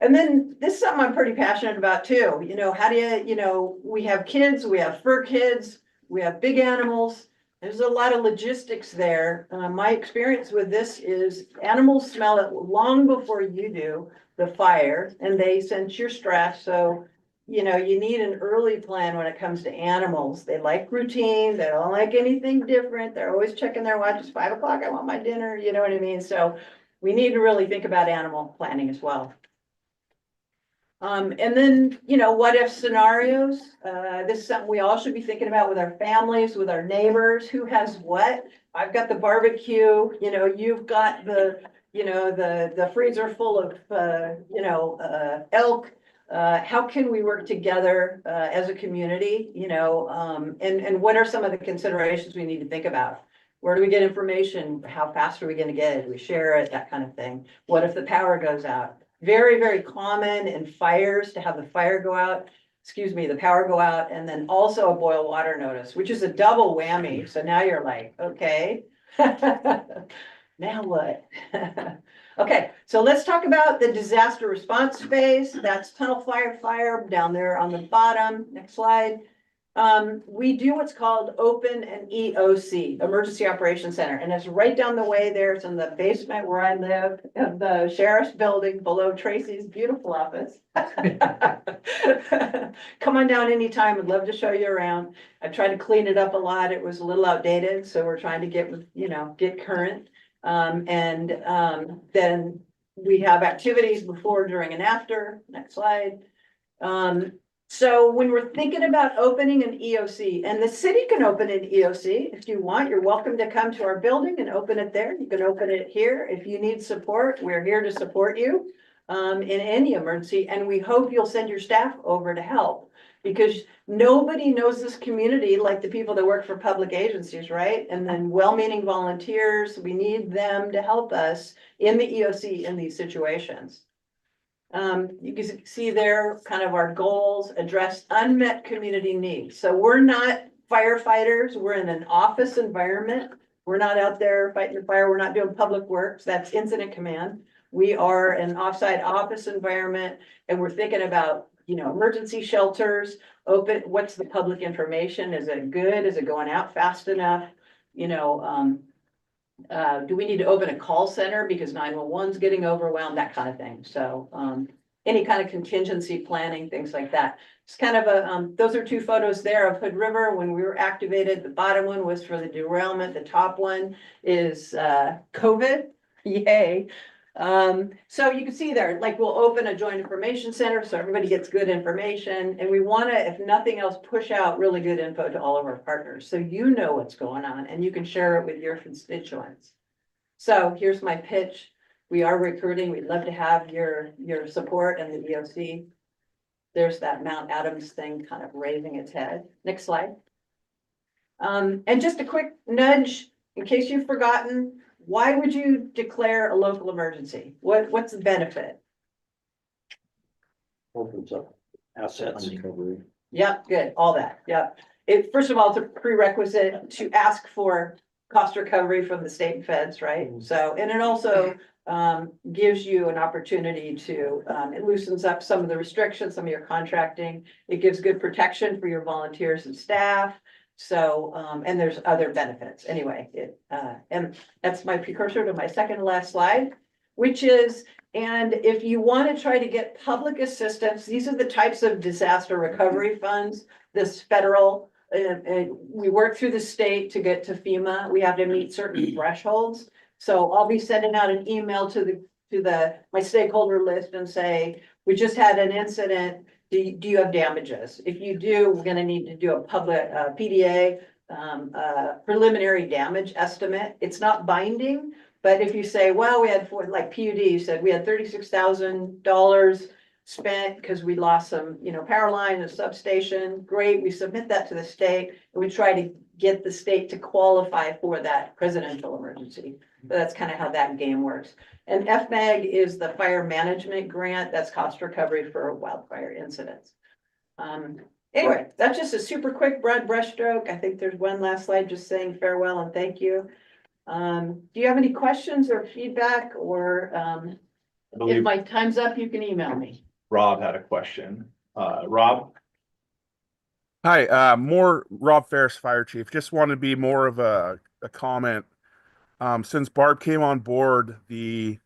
And then this is something I'm pretty passionate about too. You know, how do you know, we have kids, we have fur kids, we have big animals. There's a lot of logistics there. My experience with this is animals smell it long before you do the fire and they sense your stress. So, you know, you need an early plan when it comes to animals. They like routine. They don't like anything different. They're always checking their watch. It's 5 o'clock. I want my dinner. You know what I mean? So we need to really think about animal planning as well. And then, you know, what if scenarios? This is something we all should be thinking about with our families, with our neighbors, who has what? I've got the barbecue, you know, you've got the, you know, the freezer full of, you know, elk. How can we work together as a community, you know, and what are some of the considerations we need to think about? Where do we get information? How fast are we going to get it? Do we share it? That kind of thing. What if the power goes out? Very, very common in fires to have the fire go out, the power go out, and then also a boil water notice, which is a double whammy. So now you're like, okay, now what? Okay, so let's talk about the disaster response phase. That's tunnel fire down there on the bottom. Next slide. We do what's called open an EOC, Emergency Operations Center, and it's right down the way there. It's in the basement where I live, of the sheriff's building below Tracy's beautiful office. Come on down anytime. I'd love to show you around. I tried to clean it up a lot. It was a little outdated, so we're trying to get, get current. Then we have activities before, during, and after. Next slide. So when we're thinking about opening an EOC, and the city can open an EOC if you want, you're welcome to come to our building and open it there. You can open it here. If you need support, we're here to support you in any emergency. And we hope you'll send your staff over to help, because nobody knows this community like the people that work for public agencies, right? And then well-meaning volunteers, we need them to help us in the EOC in these situations. You can see there kind of our goals: address unmet community needs. So we're not firefighters. We're in an office environment. We're not out there fighting the fire. We're not doing public works. That's incident command. We are an offsite office environment, and we're thinking about, emergency shelters, open, what's the public information? Is it good? Is it going out fast enough? Do we need to open a call center because 911's getting overwhelmed, that kind of thing. So any kind of contingency planning, things like that. It's kind of a, those are two photos there of Hood River when we were activated. The bottom one was for the derailment. The top one is COVID. Yay. So you can see there, like, we'll open a joint information center so everybody gets good information. And we want to, if nothing else, push out really good info to all of our partners, so you know what's going on and you can share it with your constituents. So here's my pitch. We are recruiting. We'd love to have your support and the EOC. There's that Mount Adams thing kind of raising its head. Next slide. And just a quick nudge, in case you've forgotten, why would you declare a local emergency? What's the benefit? Opens up assets. Yep, good, all that, yep. First of all, it's a prerequisite to ask for cost recovery from the state and feds, right? So, and it also gives you an opportunity to, it loosens up some of the restrictions, some of your contracting. It gives good protection for your volunteers and staff. So, and there's other benefits. Anyway, and that's my precursor to my second to last slide, which is, and if you want to try to get public assistance, these are the types of disaster recovery funds, this federal, we work through the state to get to FEMA. We have to meet certain thresholds. So I'll be sending out an email to my stakeholder list and say, we just had an incident. Do you have damages? If you do, we're going to need to do a public PDA, preliminary damage estimate. It's not binding, but if you say, well, we had like PUD, you said we had $36,000 spent because we lost some, power line, a substation. Great, we submit that to the state and we try to get the state to qualify for that presidential emergency. So that's kind of how that game works. And FMAG is the fire management grant. That's cost recovery for wildfire incidents. Anyway, that's just a super quick broad brushstroke. I think there's one last slide just saying farewell and thank you. Do you have any questions or feedback, or if my time's up, you can email me. Rob had a question. Rob? Hi, more Rob Ferris, Fire Chief. Just wanted to be more of a comment. Since Barb came on board, the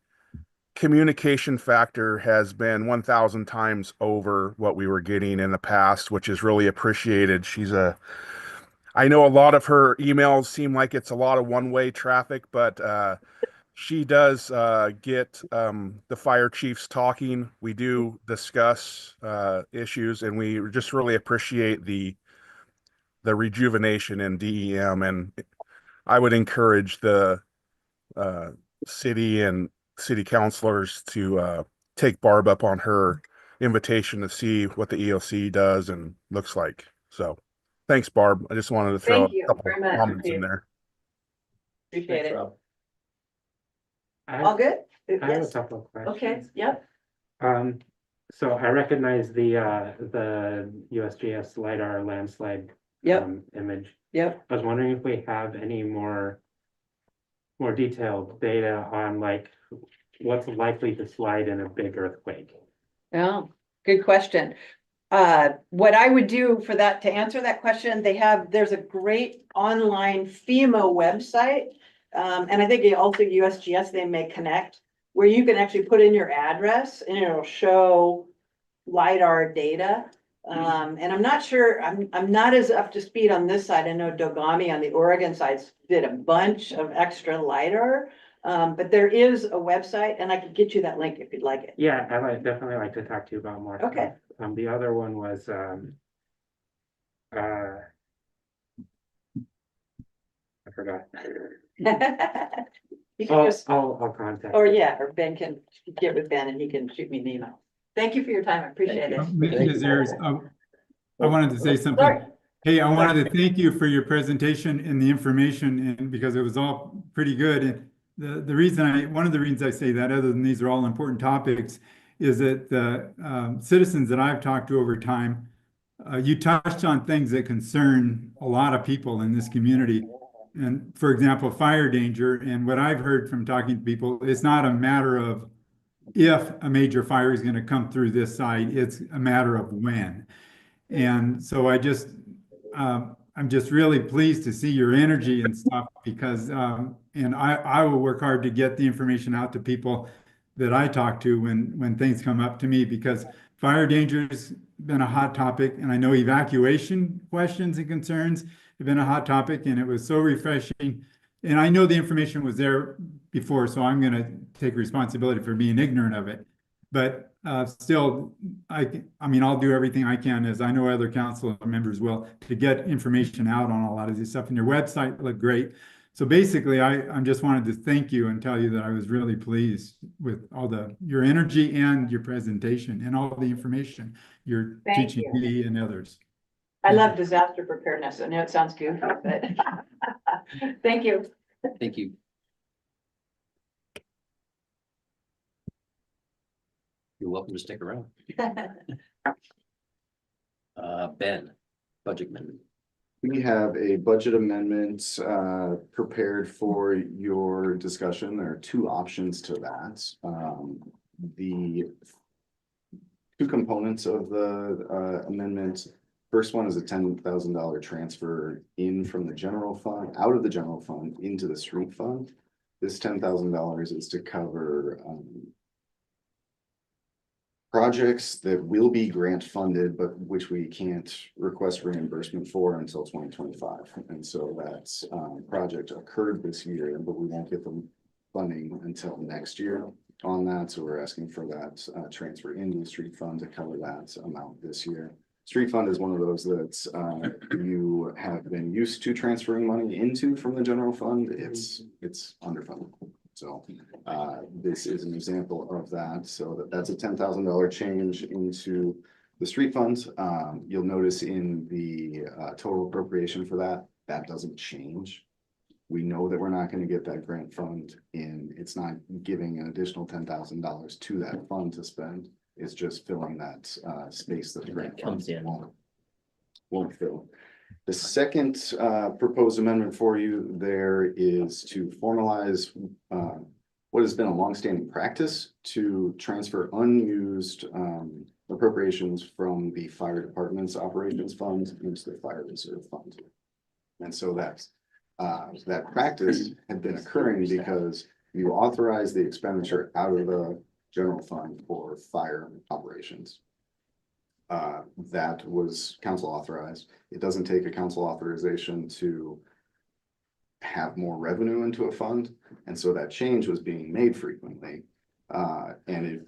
communication factor has been 1,000 times over what we were getting in the past, which is really appreciated. I know a lot of her emails seem like it's a lot of one-way traffic, but she does get the fire chiefs talking. We do discuss issues, and we just really appreciate the rejuvenation in DEM. And I would encourage the city and city councilors to take Barb up on her invitation to see what the EOC does and looks like. So thanks, Barb. I just wanted to throw a couple of comments in there. Appreciate it. Rob. All good? I have a Yes. couple of questions. Okay, yep. So I recognize the USGS LiDAR landslide Yep. image. Yep. I was wondering if we have any more detailed data on, like, what's likely to slide in a big earthquake? Oh, good question. What I would do for that, to answer that question, there's a great online FEMA website. And I think also USGS, they may connect, where you can actually put in your address and it'll show LiDAR data. And I'm not sure, I'm not as up to speed on this side. I know Dogami on the Oregon side did a bunch of extra LiDAR. But there is a website and I could get you that link if you'd like it. Yeah, I would definitely like to talk to you about more. Okay. The other one was, I forgot. You can just, I'll contact. or yeah, or Ben can get with Ben and he can shoot me an email. Thank you for your time. I appreciate it. Ms. Ayers, I wanted to say something. Sorry. Hey, I wanted to thank you for your presentation and the information, and because it was all pretty good. And the reason one of the reasons I say that, other than these are all important topics, is that the citizens that I've talked to over time, you touched on things that concern a lot of people in this community. And for example, fire danger. And what I've heard from talking to people, it's not a matter of if a major fire is going to come through this site, it's a matter of when. And so I'm just really pleased to see your energy and stuff, because and I will work hard to get the information out to people that I talk to when things come up to me, because fire danger has been a hot topic, and I know evacuation questions and concerns have been a hot topic, and it was so refreshing. And I know the information was there before, so I'm going to take responsibility for being ignorant of it. But still, I mean, I'll do everything I can, as I know other council members will, to get information out on a lot of this stuff. And your website looked great. So basically, I just wanted to thank you and tell you that I was really pleased with all your energy and your presentation and all the information you're teaching me and others. I love disaster preparedness. I know it sounds goofy, but thank you. Thank you. You're welcome to stick around. Ben, budget amendment. We have a budget amendment prepared for your discussion. There are two options to that. The two components of the amendment. First one is a $10,000 transfer in from the general fund, out of the general fund into the street fund. This $10,000 is to cover projects that will be grant funded, but which we can't request reimbursement for until 2025. And so that project occurred this year, but we won't get the funding until next year on that. So we're asking for that transfer into the street fund to cover that amount this year. Street fund is one of those that you have been used to transferring money into from the general fund. It's underfunded. So this is an example of that. So that's a $10,000 change into the street fund. You'll notice in the total appropriation for that doesn't change. We know that we're not going to get that grant fund in. It's not giving an additional $10,000 to that fund to spend. It's just filling that space that the grant comes in. Won't fill. The second proposed amendment for you there is to formalize what has been a longstanding practice to transfer unused appropriations from the fire department's operations fund into the fire reserve fund. And so that practice had been occurring because you authorize the expenditure out of the general fund for fire operations. That was council authorized. It doesn't take a council authorization to have more revenue into a fund. And so that change was being made frequently. And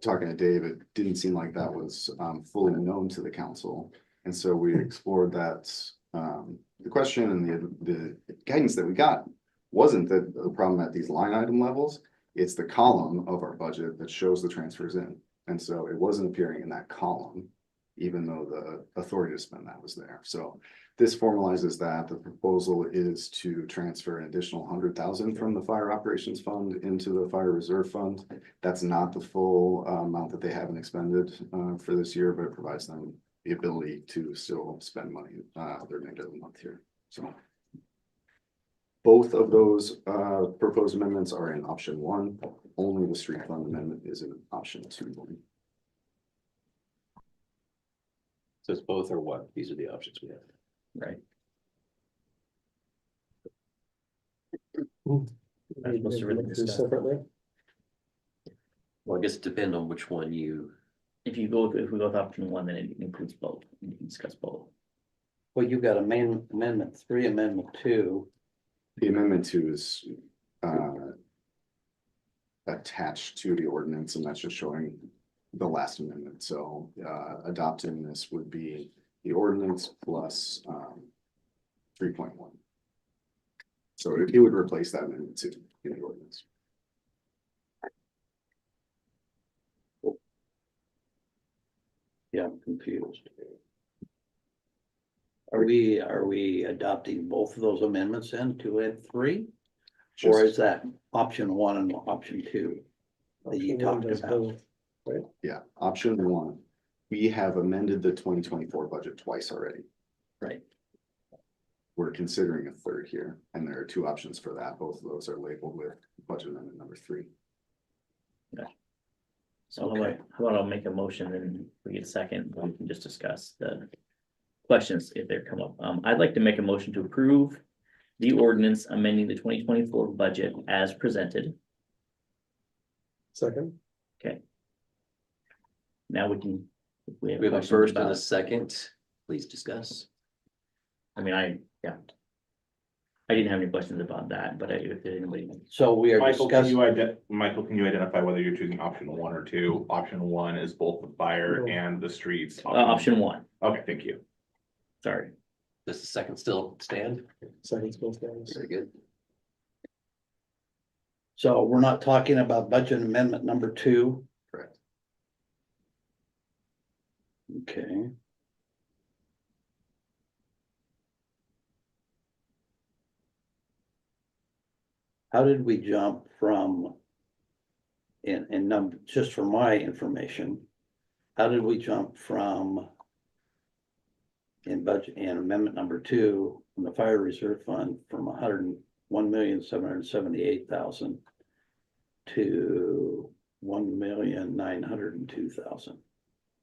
talking to Dave, it didn't seem like that was fully known to the council. And so we explored that. The question and the guidance that we got wasn't that the problem at these line item levels. It's the column of our budget that shows the transfers in. And so it wasn't appearing in that column, even though the authority to spend that was there. So this formalizes that. The proposal is to transfer an additional 100,000 from the fire operations fund into the fire reserve fund. That's not the full amount that they haven't expended for this year, but it provides them the ability to still spend money the remainder of the month here. So Both of those proposed amendments are in option one. Only the street fund amendment is in option two. Says both or what? These are the options we have. Right. We supposed to really do discuss. separately. Well, I guess it depends on which one you, If we go with option one, then it includes both. You can discuss both. Well, you've got amendment 3, amendment 2. The amendment two is attached to the ordinance, and that's just showing the last amendment. So adopting this would be the ordinance plus 3.1. So it would replace that amendment two in the ordinance. Yeah, I'm confused. Are we adopting both of those amendments then, 2 and 3? Or is that option 1 and option 2 that you Option one talked does about? both. Yeah, option one, we have amended the 2024 budget twice already. Right. We're considering a third here, and there are two options for that. Both of those are labeled with budget amendment number 3. So how about I'll make a motion and we get a second, we can just discuss the questions if they come up. I'd like to make a motion to approve the ordinance amending the 2024 budget as presented. Second, Now we can. if we have a questions first and about a second, please discuss. I mean, I didn't have any questions about that, but if there's anybody. So we are Michael, can discussing, you identify whether you're choosing option 1 or 2? Option 1 is both the fire and the streets. Option one, Okay, thank you. sorry. Does the second still stand? second still stands. Very good. so we're not talking about budget amendment number 2. Correct. Okay. How did we jump from, in number, just for my information, how did we jump from in budget and amendment number 2 from the fire reserve fund from 101,778,000 to 1,902,000?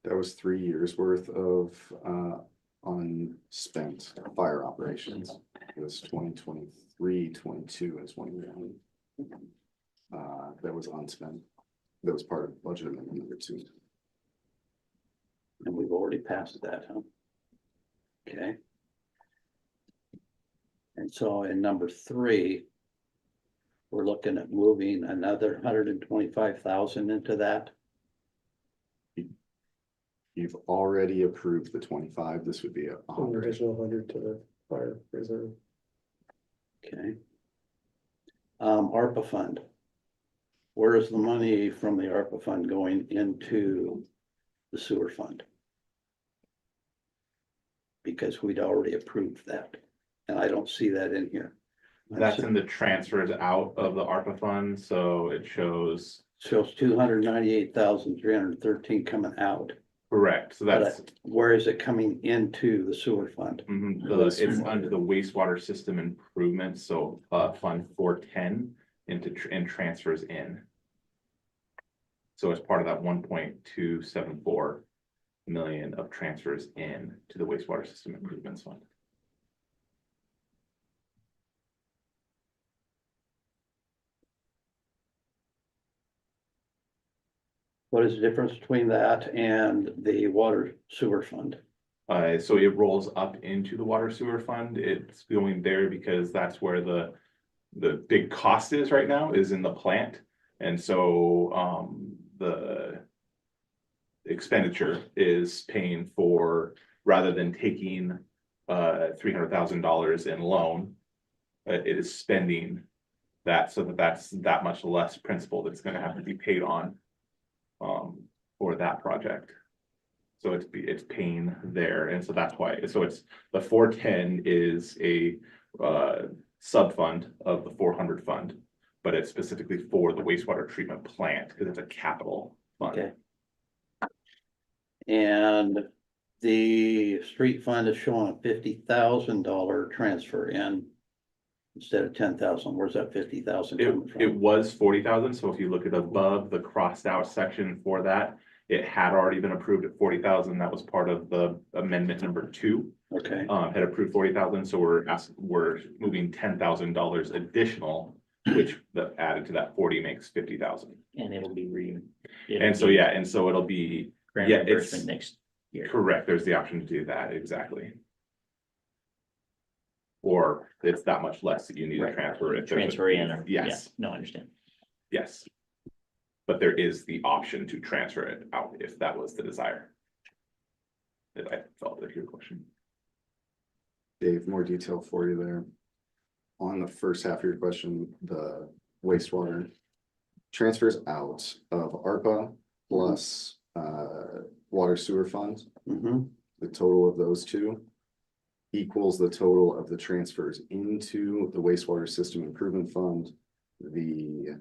That was 3 years worth of unspent fire operations. It was 2023, 22 and 21. That was unspent. That was part of budget amendment number 2. And we've already passed that, huh? Okay. And so in number 3, we're looking at moving another 125,000 into that. You've already approved the 25. This would be An 100. additional 100 to the fire reserve. Okay. ARPA fund. Where is the money from the ARPA fund going into the sewer fund? Because we'd already approved that, and I don't see that in here. That's in the transfers out of the ARPA fund, so it shows. Shows 298,313 coming out. Correct, so that's, But where is it coming into the sewer fund? it's under the wastewater system improvements, so fund 410 and transfers in. So as part of that 1.274 million of transfers in to the wastewater system improvements fund. What is the difference between that and the water sewer fund? So it rolls up into the water sewer fund. It's going there because that's where the big cost is right now, is in the plant. And so the expenditure is paying for, rather than taking $300,000 in loan, it is spending that, so that's that much less principal that's going to have to be paid on for that project. So it's paying there, and so that's why. So it's the 410 is a sub fund of the 400 fund, but it's specifically for the wastewater treatment plant because it's a capital fund. Okay. And the street fund is showing a $50,000 transfer in. instead of 10,000? Where's that 50,000 It, coming it from? was 40,000, so if you look at above the crossed out section for that, it had already been approved at 40,000. That was part of the amendment number 2. Okay, Had approved 40,000, so we're moving $10,000 additional, which that added to that 40 makes 50,000. And it'll be And so, yeah, and so it'll be, grant yeah, reimbursement it's next year. correct. There's the option to do that, exactly. Or it's that much less that you need to Right. transfer it. Transfer in or, yeah, Yes, no, I understand. yes. But there is the option to transfer it out if that was the desire. If I felt like your question. Dave, more detail for you there. On the first half of your question, the wastewater transfers out of ARPA plus water sewer funds. mhm, The total of those two equals the total of the transfers into the wastewater system improvement fund, the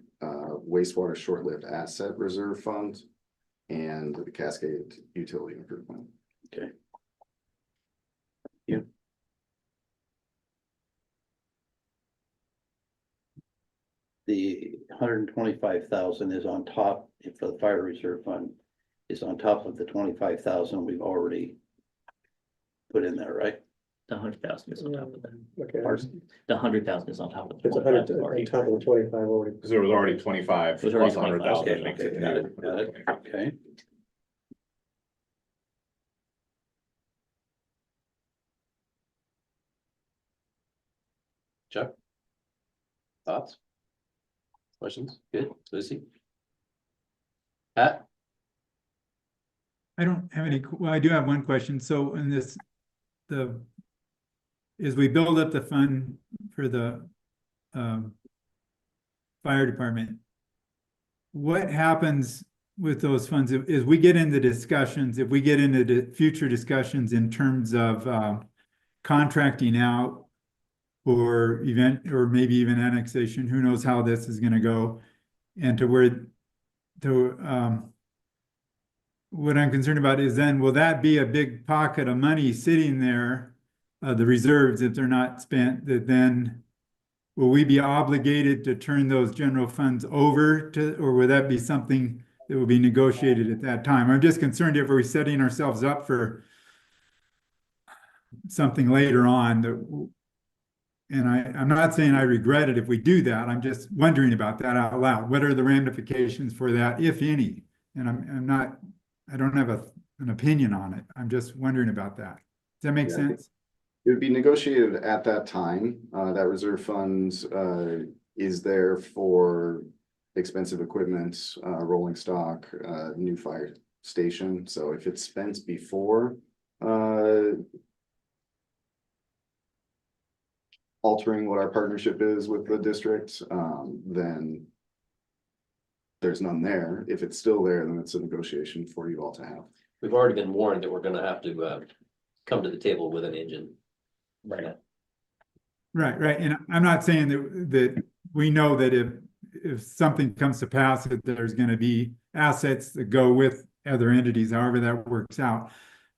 wastewater short-lived asset reserve fund, and the Cascade utility improvement. okay. The 125,000 is on top, for the fire reserve fund, is on top of the 25,000 we've already put in there, right? The 100,000 is on top of that. Okay, The 100,000 is on top of the it's 100 25 on already. top of the 25 already. Because there was already 25 It was already plus 100,000. Okay, makes okay, it got new. it, got it, okay. Chuck? Thoughts? Questions? Good, Lucy? Pat? I don't have any, well, I do have one question. So in this, as we build up the fund for the fire department, what happens with those funds as we get into discussions, if we get into the future discussions in terms of contracting out or maybe even annexation, who knows how this is gonna go, and what I'm concerned about is then, will that be a big pocket of money sitting there, the reserves, if they're not spent, that then will we be obligated to turn those general funds over to, or will that be something that will be negotiated at that time? I'm just concerned if we're setting ourselves up for something later on that, and I'm not saying I regret it if we do that. I'm just wondering about that out loud. What are the ramifications for that, if any? And I don't have an opinion on it. I'm just wondering about that. Does that make Yeah, sense? It would be negotiated at that time. That reserve fund is there for expensive equipment, rolling stock, new fire station. So if it's spent before altering what our partnership is with the district, then there's none there. If it's still there, then it's a negotiation for you all to have. We've already been warned that we're gonna have to come to the table with an engine. Right. Right. And I'm not saying that we know that if something comes to pass, that there's gonna be assets that go with other entities, however that works out.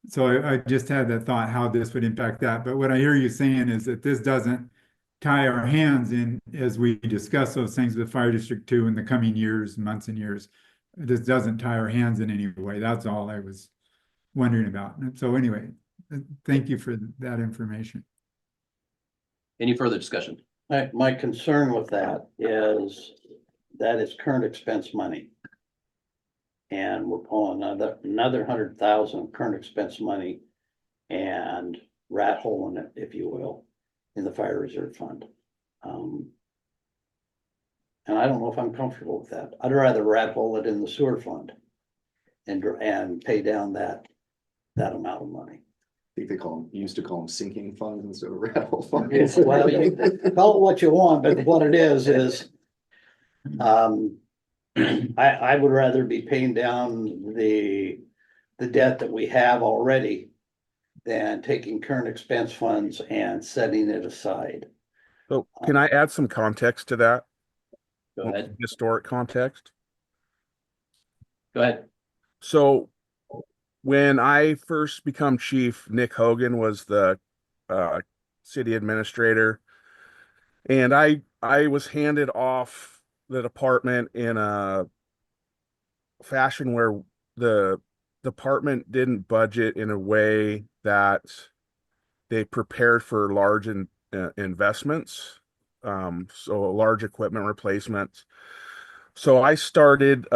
So I just had that thought, how this would impact that. But what I hear you saying is that this doesn't tie our hands in as we discuss those things with Fire District 2 in the coming years, months and years. This doesn't tie our hands in any way. That's all I was wondering about. And so anyway, thank you for that information. Any further discussion? My concern with that is current expense money. And we're pulling another 100,000 current expense money and rat hole in it, if you will, in the fire reserve fund. And I don't know if I'm comfortable with that. I'd rather rat hole it in the sewer fund and pay down that amount of money. I think used to call them sinking funds instead of rattle funds. Well, you call it what you want, but what it is, I would rather be paying down the debt that we have already than taking current expense funds and setting it aside. So can I add some context to that? Go ahead. Historic context. Go ahead. So when I first become chief, Nick Hogan was the city administrator. And I was handed off the department in a fashion where the department didn't budget in a way that they prepared for large investments, so large equipment replacements. So I started,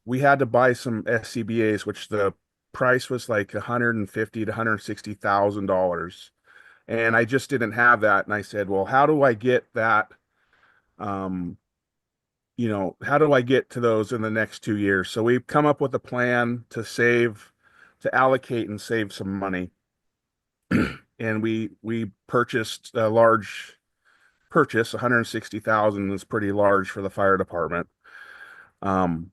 we had to buy some SCBA's, which the price was like $150,000 to $160,000. And I just didn't have that. And I said, well, how do I get that? How do I get to those in the next 2 years? So we've come up with a plan to allocate and save some money. And we purchased a large purchase, 160,000 is pretty large for the fire department. And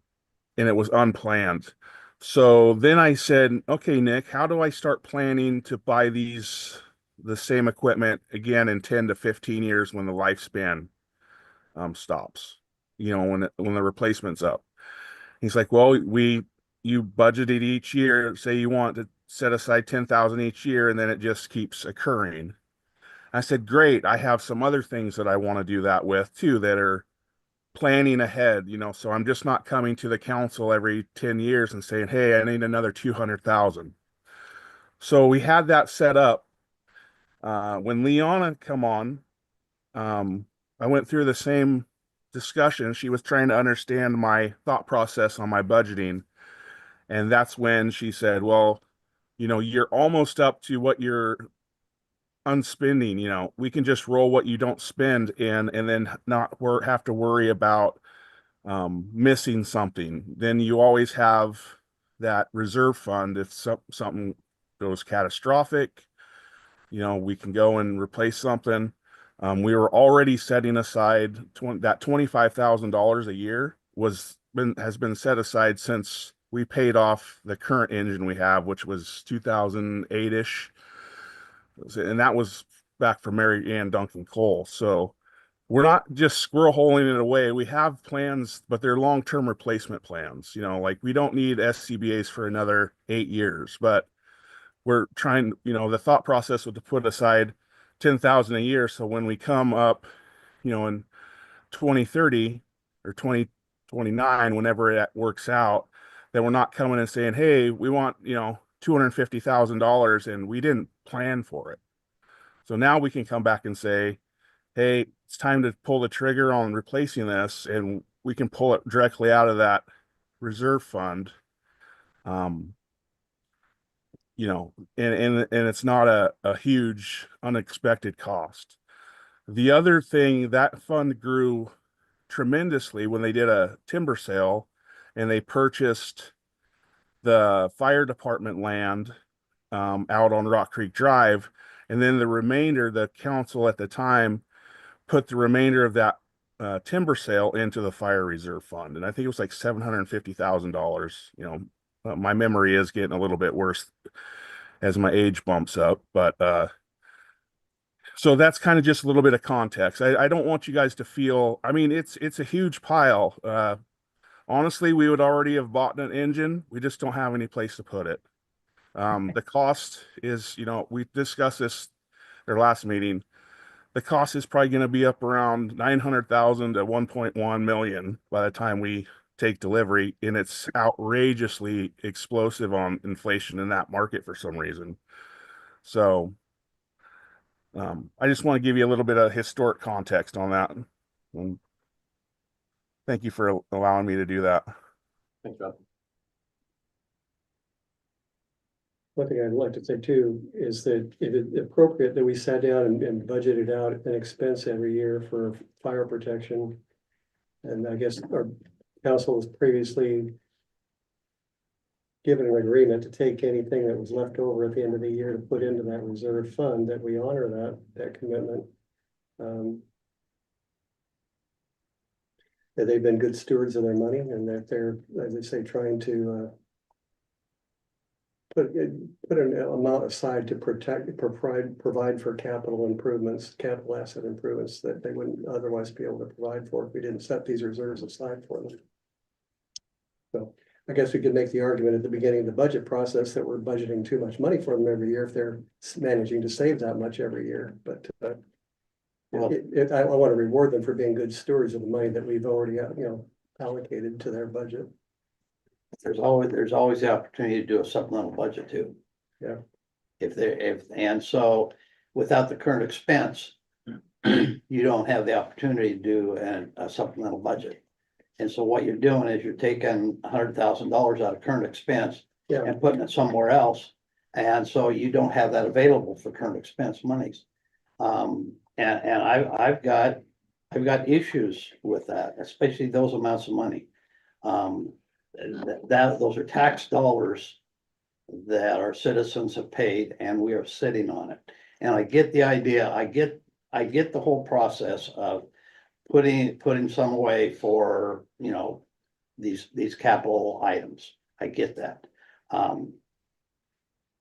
it was unplanned. So then I said, okay, Nick, how do I start planning to buy the same equipment again in 10 to 15 years when the lifespan stops, when the replacement's up? He's like, well, you budgeted each year, say you want to set aside 10,000 each year, and then it just keeps occurring. I said, great. I have some other things that I want to do that with too, that are planning ahead, so I'm just not coming to the council every 10 years and saying, hey, I need another 200,000. So we had that set up. When Leona come on, I went through the same discussion. She was trying to understand my thought process on my budgeting. And that's when she said, well, you're almost up to what you're unspending. We can just roll what you don't spend in and then not have to worry about missing something. Then you always have that reserve fund if something goes catastrophic. We can go and replace something. We were already setting aside that $25,000 a year has been set aside since we paid off the current engine we have, which was 2008-ish. And that was back from Mary Ann Duncan Cole. So we're not just squirrel holing it away. We have plans, but they're long-term replacement plans. Like we don't need SCBA's for another 8 years, but we're trying, the thought process was to put aside 10,000 a year. So when we come up, in 2030 or 2029, whenever it works out, that we're not coming and saying, hey, we want, $250,000 and we didn't plan for it. So now we can come back and say, hey, it's time to pull the trigger on replacing this, and we can pull it directly out of that reserve fund. And it's not a huge unexpected cost. The other thing, that fund grew tremendously when they did a timber sale and they purchased the fire department land out on Rock Creek Drive. And then the remainder, the council at the time put the remainder of that timber sale into the fire reserve fund. And I think it was like $750,000. My memory is getting a little bit worse as my age bumps up, but so that's kind of just a little bit of context. I don't want you guys to feel, it's a huge pile. Honestly, we would already have bought an engine. We just don't have any place to put it. The cost is, we discussed this at our last meeting. The cost is probably going to be up around 900,000 to 1.1 million by the time we take delivery, and it's outrageously explosive on inflation in that market for some reason. So I just want to give you a little bit of historic context on that. And thank you for allowing me to do that. Thanks, Rob. One thing I'd like to say too is that if it's appropriate that we sat down and budgeted out an expense every year for fire protection. And I guess our council was previously given an agreement to take anything that was left over at the end of the year to put into that reserve fund, that we honor that commitment. That they've been good stewards of their money and that they're, as they say, trying to put an amount aside to provide for capital improvements, capital asset improvements that they wouldn't otherwise be able to provide for if we didn't set these reserves aside for them. So I guess we could make the argument at the beginning of the budget process that we're budgeting too much money for them every year if they're managing to save that much every year. But Well, I want to reward them for being good stewards of the money that we've already, allocated to their budget. there's always the opportunity to do a supplemental budget too. Yeah. And so without the current expense, you don't have the opportunity to do a supplemental budget. And so what you're doing is you're taking $100,000 out of current expense Yeah, and putting it somewhere else. And so you don't have that available for current expense monies. And I've got issues with that, especially those amounts of money. Those are tax dollars that our citizens have paid and we are sitting on it. And I get the idea, I get the whole process of putting some away for, these capital items. I get that.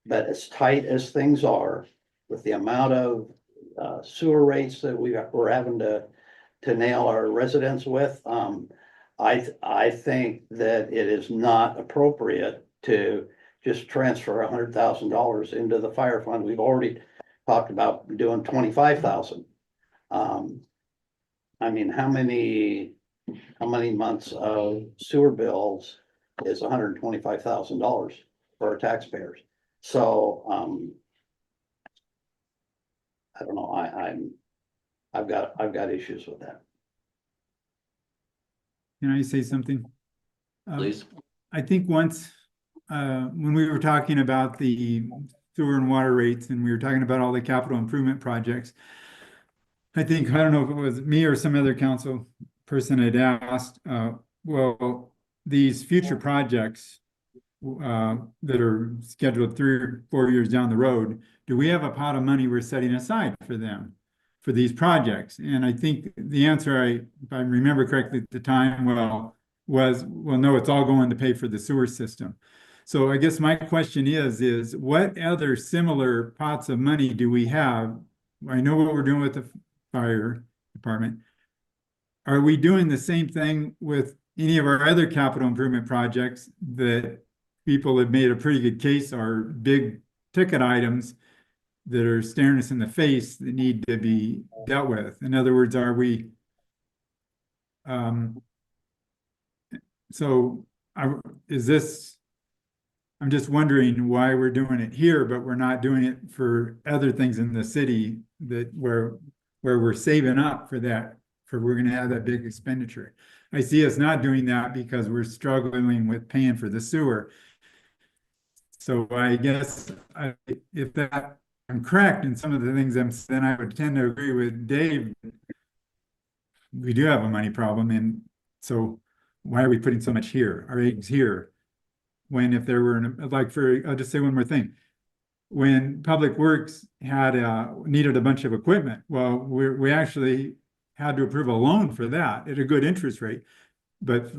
But as tight as things are, with the amount of sewer rates that we're having to nail our residents with, I think that it is not appropriate to just transfer $100,000 into the fire fund. We've already talked about doing 25,000. I mean, how many months of sewer bills is $125,000 for our taxpayers? So, I don't know, I've got issues with that. Can I say something? Please. I think once, when we were talking about the sewer and water rates and we were talking about all the capital improvement projects, I think, I don't know if it was me or some other council person had asked, well, these future projects that are scheduled 3 or 4 years down the road, do we have a pot of money we're setting aside for them, for these projects? And I think the answer, if I remember correctly at the time, was no, it's all going to pay for the sewer system. So I guess my question is what other similar pots of money do we have? I know what we're doing with the fire department. Are we doing the same thing with any of our other capital improvement projects that people have made a pretty good case are big ticket items that are staring us in the face that need to be dealt with? In other words, are we, I'm just wondering why we're doing it here, but we're not doing it for other things in the city where we're saving up for that, we're gonna have that big expenditure. I see us not doing that because we're struggling with paying for the sewer. So I guess if I'm correct in some of the things then I would tend to agree with Dave. We do have a money problem, and so why are we putting so much here, our eggs here? When if there were, I'll just say one more thing. When Public Works needed a bunch of equipment, well, we actually had to approve a loan for that at a good interest rate. But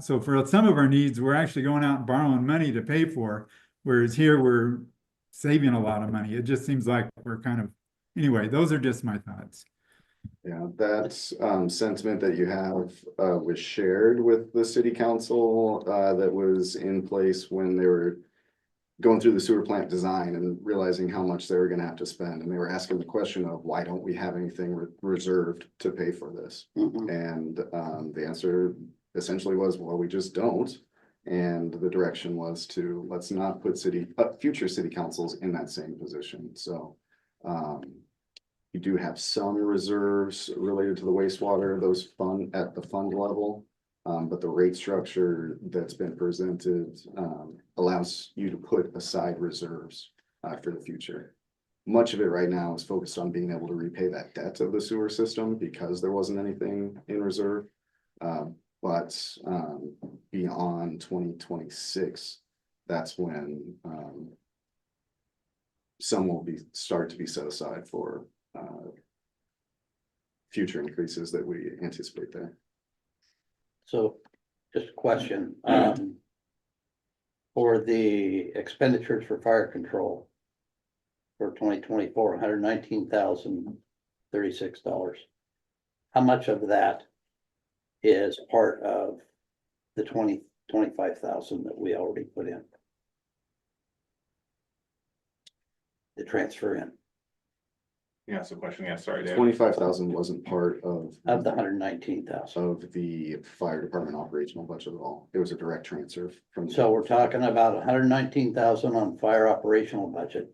so for some of our needs, we're actually going out and borrowing money to pay for, whereas here we're saving a lot of money. It just seems like we're anyway, those are just my thoughts. Yeah, that sentiment that you have was shared with the city council that was in place when they were going through the sewer plant design and realizing how much they were going to have to spend. And they were asking the question of why don't we have anything reserved to pay for this? And the answer essentially was, well, we just don't. And the direction was to let's not put future city councils in that same position. So you do have some reserves related to the wastewater, those at the fund level. But the rate structure that's been presented allows you to put aside reserves for the future. Much of it right now is focused on being able to repay that debt of the sewer system because there wasn't anything in reserve. But beyond 2026, that's when some will start to be set aside for future increases that we anticipate there. So just a question, for the expenditures for fire control for 2024, $119,036. How much of that is part of the 25,000 that we already put in? The transfer in. Yeah, so question, yeah, sorry, Dave. 25,000 wasn't part of Of the 119,000. of the fire department operational budget at all. It was a direct transfer from. So we're talking about 119,000 on fire operational budget.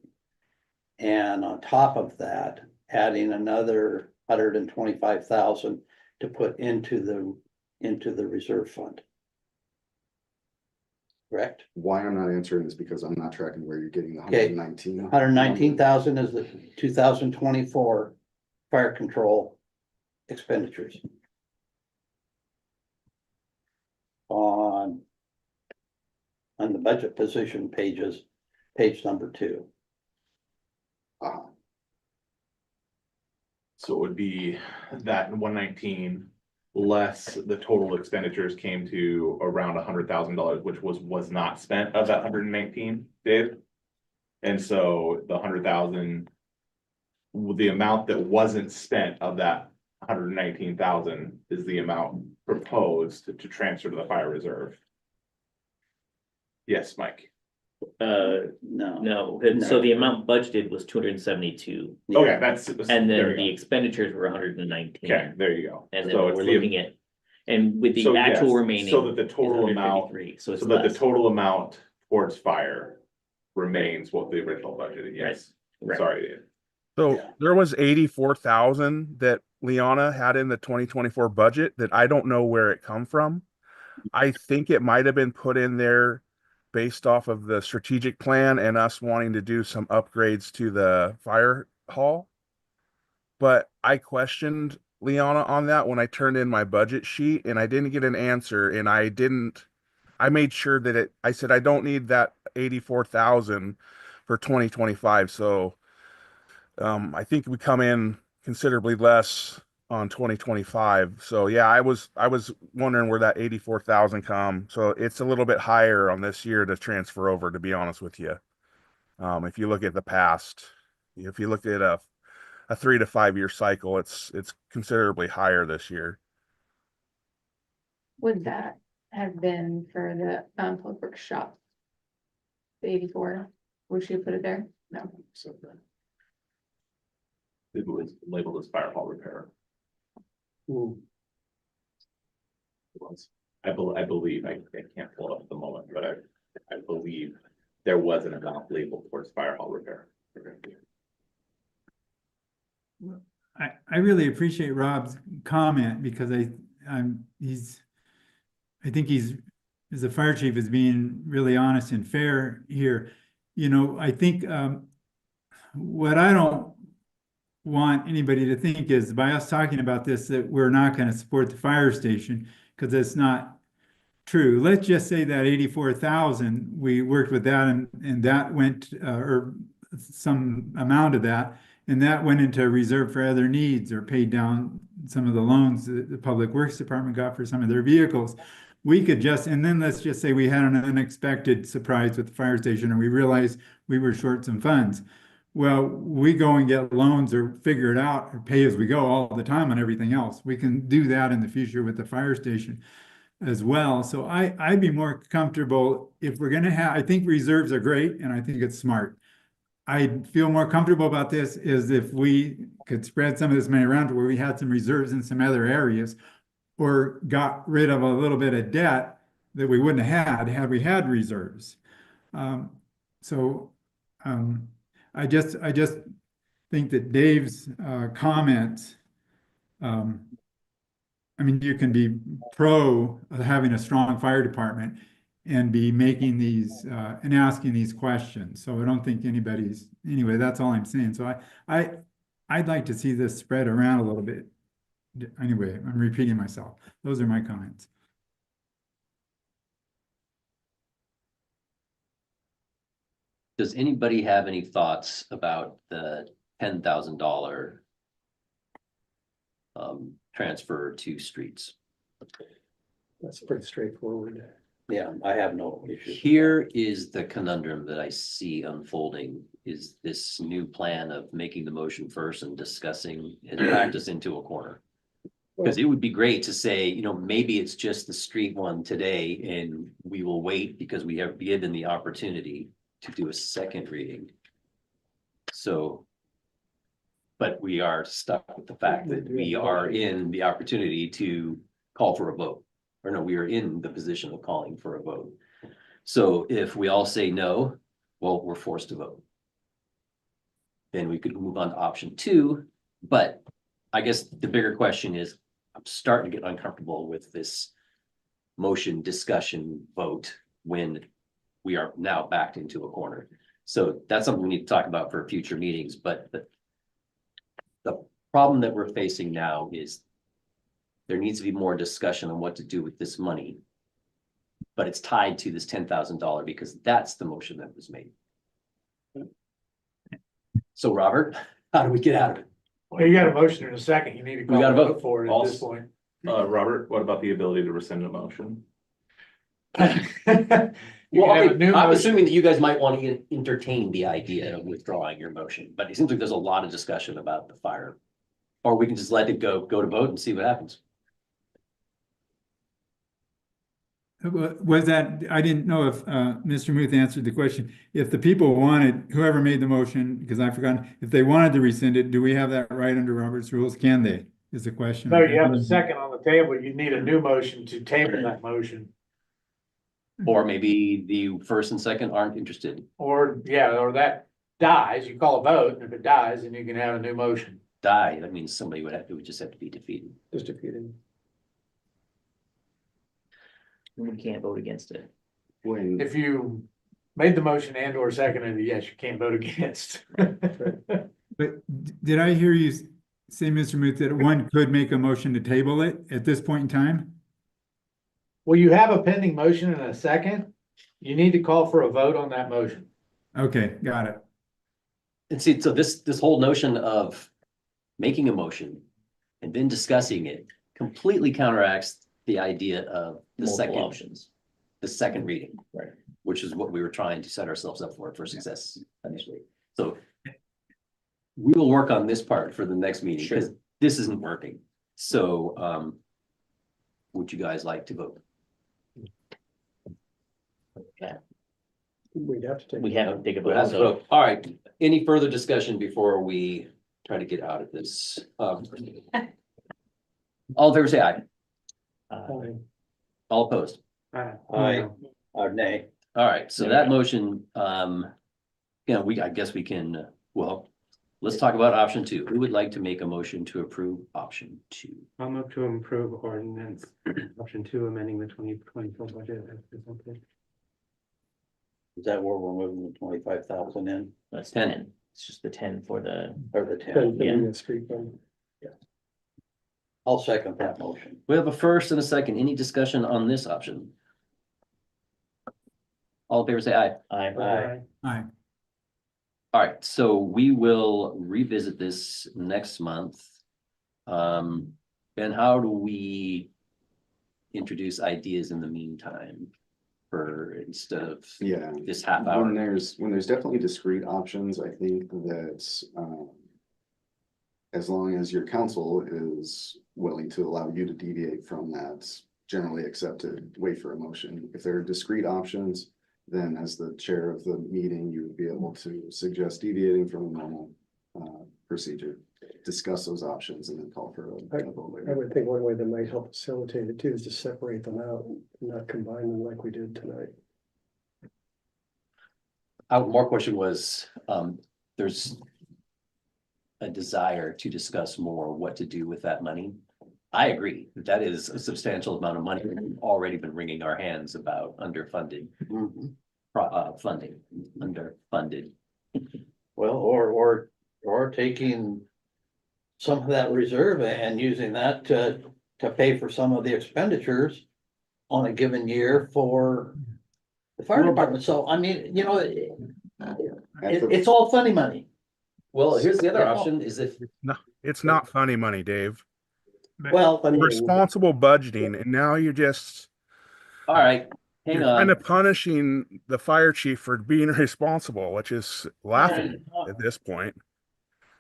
And on top of that, adding another 125,000 to put into the reserve fund. Correct? Why I'm not answering is because I'm not tracking where you're getting the Okay. 119. 119,000 is the 2024 fire control expenditures. On the budget position pages, page number 2. So it would be that 119 less the total expenditures came to around $100,000, which was not spent of that 119, Dave. And so the 100,000, the amount that wasn't spent of that 119,000 is the amount proposed to transfer to the fire reserve. Yes, Mike. No, and so the amount budgeted was 272, Okay, that's. and there then you the go. expenditures were 119. Okay, there you go. And then So it's we're the- looking at, and with the So, actual yes, remaining. so that the total is amount- 153, so it's So that the less. total amount towards fire remains what the original budgeted, yes. Right. Sorry, Dave. So Yeah. there was 84,000 that Liana had in the 2024 budget that I don't know where it come from. I think it might have been put in there based off of the strategic plan and us wanting to do some upgrades to the fire hall. But I questioned Liana on that when I turned in my budget sheet and I didn't get an answer, and I made sure that I said I don't need that 84,000 for 2025. So I think we come in considerably less on 2025. So yeah, I was wondering where that 84,000 come. So it's a little bit higher on this year to transfer over, to be honest with you. If you look at the past, if you look at a 3 to 5 year cycle, it's considerably higher this year. Would that have been for the public works shop? The 84, would she put it there? No. So it was labeled as fire hall repair. Hmm. It was. I believe, I can't pull it up at the moment, but I believe there was an amount labeled towards fire hall repair. I really appreciate Rob's comment because I think he's, as a fire chief, is being really honest and fair here. You know, I think what I don't want anybody to think is by us talking about this, that we're not going to support the fire station, because that's not true. Let's just say that 84,000, we worked with that and that went, or some amount of that, and that went into a reserve for other needs or paid down some of the loans that the Public Works Department got for some of their vehicles. We could just, and then let's just say we had an unexpected surprise with the fire station and we realized we were short some funds. Well, we go and get loans or figure it out or pay as we go all the time on everything else. We can do that in the future with the fire station as well. So I'd be more comfortable if we're going to have, I think reserves are great and I think it's smart. I'd feel more comfortable about this is if we could spread some of this money around to where we had some reserves in some other areas or got rid of a little bit of debt that we wouldn't have had we had reserves. I just think that Dave's comments, I mean, you can be pro having a strong fire department and be making these and asking these questions. So I don't think anybody's, anyway, that's all I'm saying. So I'd like to see this spread around a little bit. Anyway, I'm repeating myself. Those are my comments. Does anybody have any thoughts about the $10,000 transfer to streets? That's pretty straightforward. Yeah, I have no issues. Here is the conundrum that I see unfolding, is this new plan of making the motion first and discussing and practice into a corner. Because it would be great to say, you know, maybe it's just the street one today and we will wait because we have given the opportunity to do a second reading. So, But we are stuck with the fact that we are in the opportunity to call for a vote. Or no, we are in the position of calling for a vote. So if we all say no, well, we're forced to vote. Then we could move on to option 2, but I guess the bigger question is, I'm starting to get uncomfortable with this motion, discussion, vote when we are now backed into a corner. So that's something we need to talk about for future meetings, but the problem that we're facing now is there needs to be more discussion on what to do with this money. But it's tied to this $10,000 because that's the motion that was made. So Robert, how do we get out of it? Well, you got a motion in a second. You need to We call gotta a vote. vote for it at Also- this point. Robert, what about the ability to rescind a motion? You can have a new I'm motion. assuming that you guys might want to entertain the idea of withdrawing your motion, but it seems like there's a lot of discussion about the fire. Or we can just let it go to vote and see what happens. Was that, I didn't know if Mr. Muth answered the question. If the people wanted, whoever made the motion, because I've forgotten, if they wanted to rescind it, do we have that right under Robert's rules? Can they, is the question. No, you have a second on the table. You need a new motion to table that motion. Or maybe the first and second aren't interested. Or, yeah, or that dies, you call a vote, and if it dies, then you can have a new motion. Die, that means somebody would just have to be defeated. Just defeated. We can't vote against it. When, If you made the motion and or seconded it, yes, you can't vote against. But did I hear you say, Mr. Muth, that one could make a motion to table it at this point in time? Well, you have a pending motion and a second. You need to call for a vote on that motion. Okay, got it. And see, so this whole notion of making a motion and then discussing it completely counteracts the idea of the Multiple second options. the second reading. Right. Which is what we were trying to set ourselves up for success initially. So we will work on this part for the next meeting because this isn't working. So would you guys like to vote? We'd have to take. We have to take a We'll vote, have to so vote. All right, any further discussion before we try to get out of this? All in favor, say aye. All opposed? Aye. Nay. All right, so that motion, I guess we can, well, let's talk about option 2. Who would like to make a motion to approve option 2? I'll move to improve ordinance option 2, amending the 2024 budget as presented. Is that where we're moving the 25,000 in, that's 10. It's just the 10 for the, or the 10? And the street fund. I'll second that motion. We have a first and a second. Any discussion on this option? All in favor, say aye. I, Aye. All right, so we will revisit this next month. And how do we introduce ideas in the meantime? For instead of yeah, this half when hour? there's definitely discrete options, I think that, as long as your council is willing to allow you to deviate from that generally accepted way for a motion. If there are discrete options, then as the chair of the meeting, you would be able to suggest deviating from the normal procedure, discuss those options and then call for a vote I later. would think one way that might help facilitate it too is to separate them out and not combine them like we did tonight. More question was, there's a desire to discuss more what to do with that money. I agree, that is a substantial amount of money. We've already been wringing our hands about underfunding, funding, underfunded. Well, or taking some of that reserve and using that to pay for some of the expenditures on a given year for the fire department. So I mean, you know, it's all funny money. Well, here's the other option is if, No, it's not funny money, Dave. Well, I mean, Responsible budgeting, and now you're just all right, hang you're kind on. of punishing the fire chief for being irresponsible, which is laughable at this point.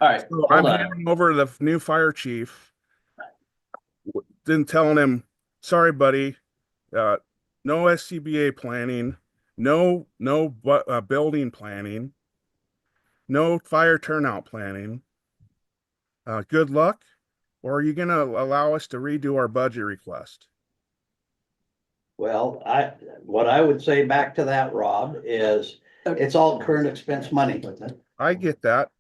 All right, So hold I'm on. handing over the new fire chief, then telling him, "Sorry, buddy, no SCBA planning, no building planning, no fire turnout planning. good luck. Or are you gonna allow us to redo our budget request? Well, what I would say back to that, Rob, is it's all current expense money. I get that.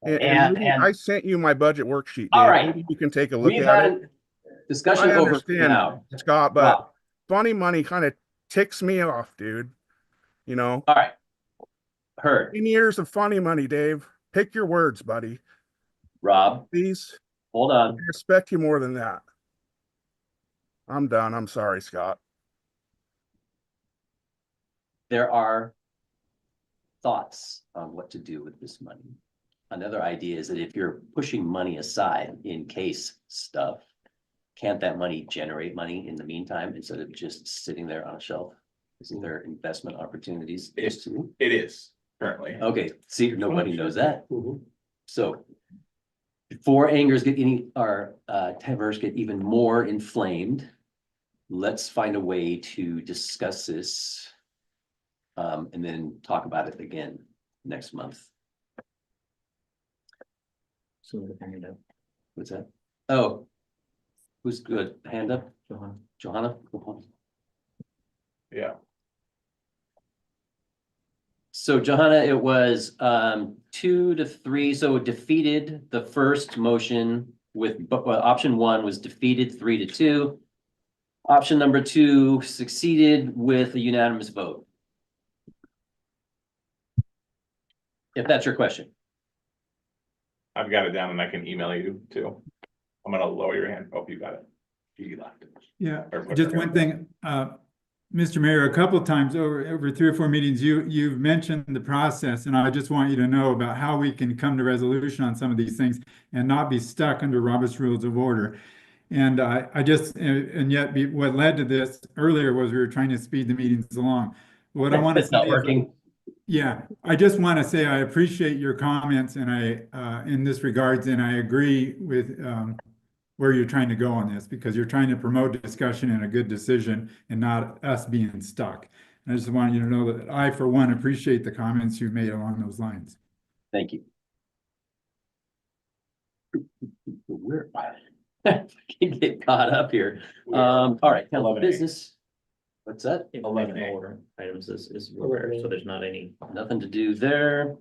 And maybe I sent you my budget worksheet, All Dave. right. Maybe you can take a look We've at had it. a discussion I over understand, now. Scott, but Rob. funny money kind of ticks me off, dude. You know, All right. Heard. 10 years of funny money, Dave. Pick your words, buddy. Rob, Please. hold on. I respect you more than that. I'm done. I'm sorry, Scott. There are thoughts on what to do with this money. Another idea is that if you're pushing money aside in case stuff, can't that money generate money in the meantime instead of just sitting there on a shelf? Isn't there investment opportunities? It is currently. Okay, see, nobody knows that. Mhm. So before angers get any, our tempers get even more inflamed, let's find a way to discuss this. And then talk about it again next month. So the hand up, What's that? Oh. Who's good? Hand up? Johanna. Johanna? Come on. Yeah. So Johanna, it was 2-3, so it defeated the first motion with, option 1 was defeated 3-2. Option number 2 succeeded with a unanimous vote. If that's your question. I've got it down and I can email you too. I'm gonna lower your hand. Oh, you got it. You left it. Yeah, Or- just one thing, Mr. Mayor, a couple of times over 3 or 4 meetings, you've mentioned the process, and I just want you to know about how we can come to resolution on some of these things and not be stuck under Robert's Rules of Order. And what led to this earlier was we were trying to speed the meetings along. What I want to It's not say working. yeah, I just want to say I appreciate your comments and in this regards, and I agree with where you're trying to go on this, because you're trying to promote discussion and a good decision and not us being stuck. And I just want you to know that I, for one, appreciate the comments you made along those lines. Thank you. We're can get caught up here. All right, council 11A. business. What's that? 11 order items is required, so there's not any. Nothing to do there.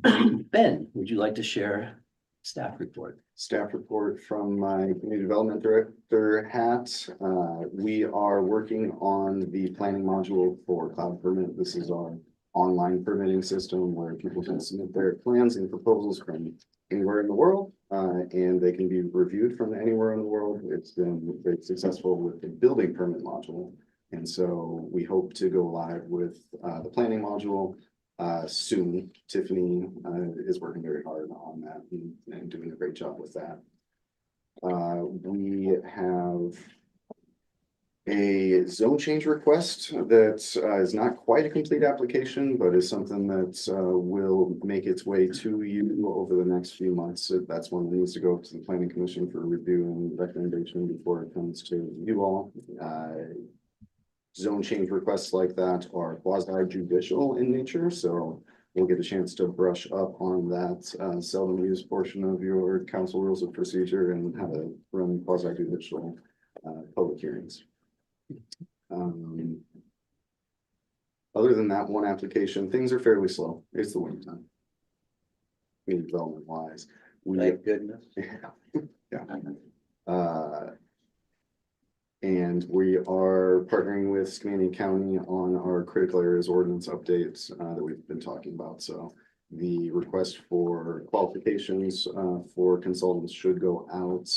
Ben, would you like to share staff report? Staff report from my community development director hat. We are working on the planning module for cloud permit. This is our online permitting system where people can submit their plans and proposals from anywhere in the world, and they can be reviewed from anywhere in the world. It's been very successful with the building permit module. And so we hope to go live with the planning module soon. Tiffany is working very hard on that and doing a great job with that. We have a zone change request that is not quite a complete application, but is something that will make its way to you over the next few months. That's one that needs to go to the planning commission for review and recommendation before it comes to you all. Zone change requests like that are quasi judicial in nature, so we'll get a chance to brush up on that seldom used portion of your council rules of procedure and how to run quasi judicial public hearings. Other than that one application, things are fairly slow. It's the winter time. Community development wise. Thank goodness. Yeah. And we are partnering with Skamania County on our critical areas ordinance updates that we've been talking about. So the request for qualifications for consultants should go out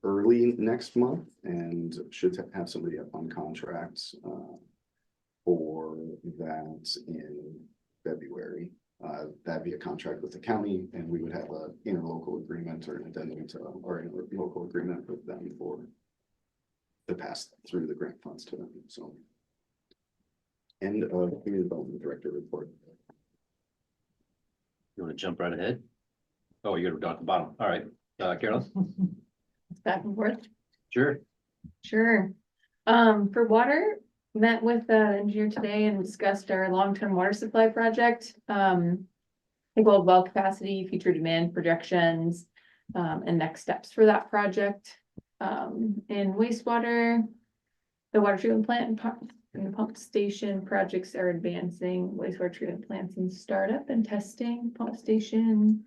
early next month and should have somebody up on contracts for that in February. That'd be a contract with the county, and we would have a interlocal agreement or an addendum to our interlocal agreement with them for to pass through the grant funds to them. So end of community development director report. You want to jump right ahead? Oh, you're down at the bottom. All right, Carolyn? Back and forth. Sure. Sure. For water, met with the engineer today and discussed our long-term water supply project. well capacity, future demand projections, and next steps for that project. In wastewater, the water treatment plant and the pump station projects are advancing. Wastewater treatment plants in startup and testing. Pump station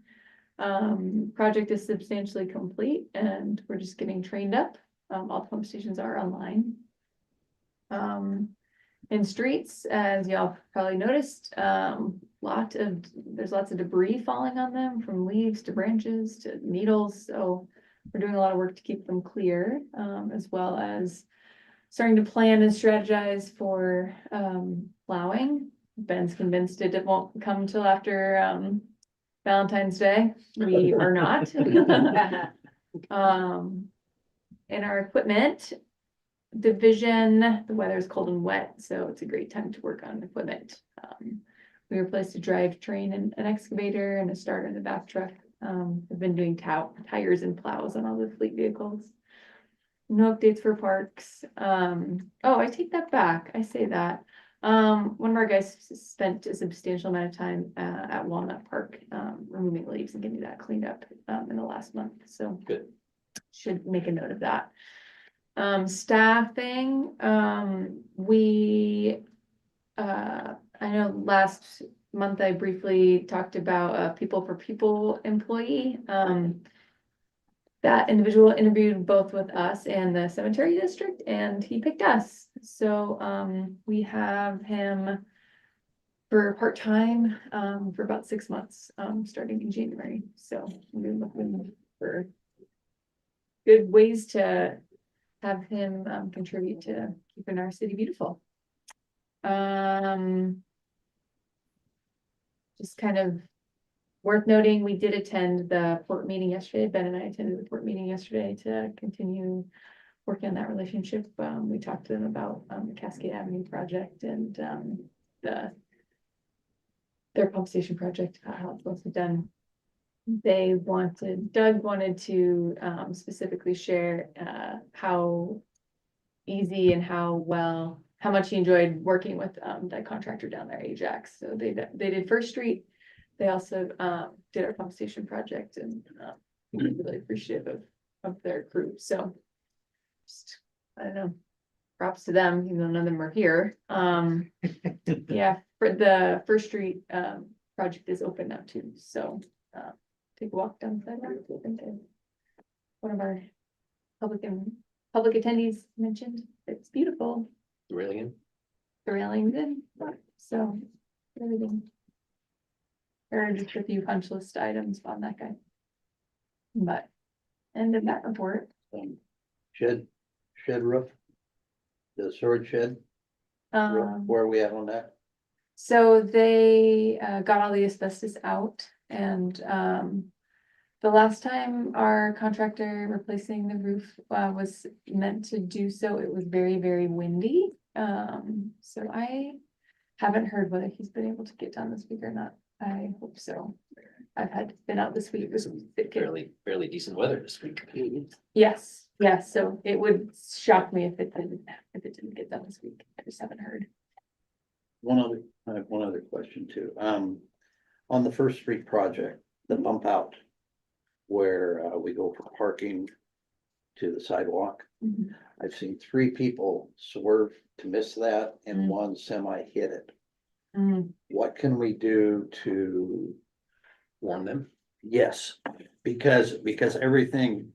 project is substantially complete and we're just getting trained up. All the pump stations are online. In streets, as y'all probably noticed, there's lots of debris falling on them, from leaves to branches to needles. So we're doing a lot of work to keep them clear, as well as starting to plan and strategize for plowing. Ben's convinced it won't come till after Valentine's Day. We are not. In our equipment division, the weather is cold and wet, so it's a great time to work on equipment. We replaced a drivetrain and an excavator and a starter in the back truck. We've been doing tires and plows on all the fleet vehicles. No updates for parks. Oh, I take that back. I say that. One of our guys spent a substantial amount of time at Walnut Park, removing leaves and getting that cleaned up in the last month. So Good. Should make a note of that. Staffing, I know last month I briefly talked about a People for People employee. That individual interviewed both with us and the cemetery district, and he picked us. So we have him for part-time for about 6 months, starting in January. So we're looking for good ways to have him contribute to keeping our city beautiful. Just kind of worth noting, we did attend the port meeting yesterday. Ben and I attended the port meeting yesterday to continue working on that relationship. We talked to them about the Cascade Avenue project and their pump station project, how it's supposed to be done. Doug wanted to specifically share how easy and how much he enjoyed working with that contractor down there, Ajax. So they did First Street. They also did our pump station project, and really appreciative of their crew. So just, I don't know, props to them, even though none of them are here. Yeah, for the First Street project is open now too. So take a walk down the sidewalk. I think one of our public attendees mentioned it's beautiful. The railing. The railings in, so everything. There are just a few punch list items on that guy. But end of that report. Shed roof, the storage shed, where are we at on that? So they got all the asbestos out, and the last time our contractor replacing the roof was meant to do so, it was very, very windy. So I haven't heard whether he's been able to get done this week or not. I hope so. I've been out this week. Fairly decent weather this week. Yes, yes. So it would shock me if it didn't get done this week. I just haven't heard. I have one other question too. On the First Street project, the bump out where we go from parking to the sidewalk. Mhm. I've seen 3 people swerve to miss that and one semi hit it. What can we do to Warn them. Yes, because everything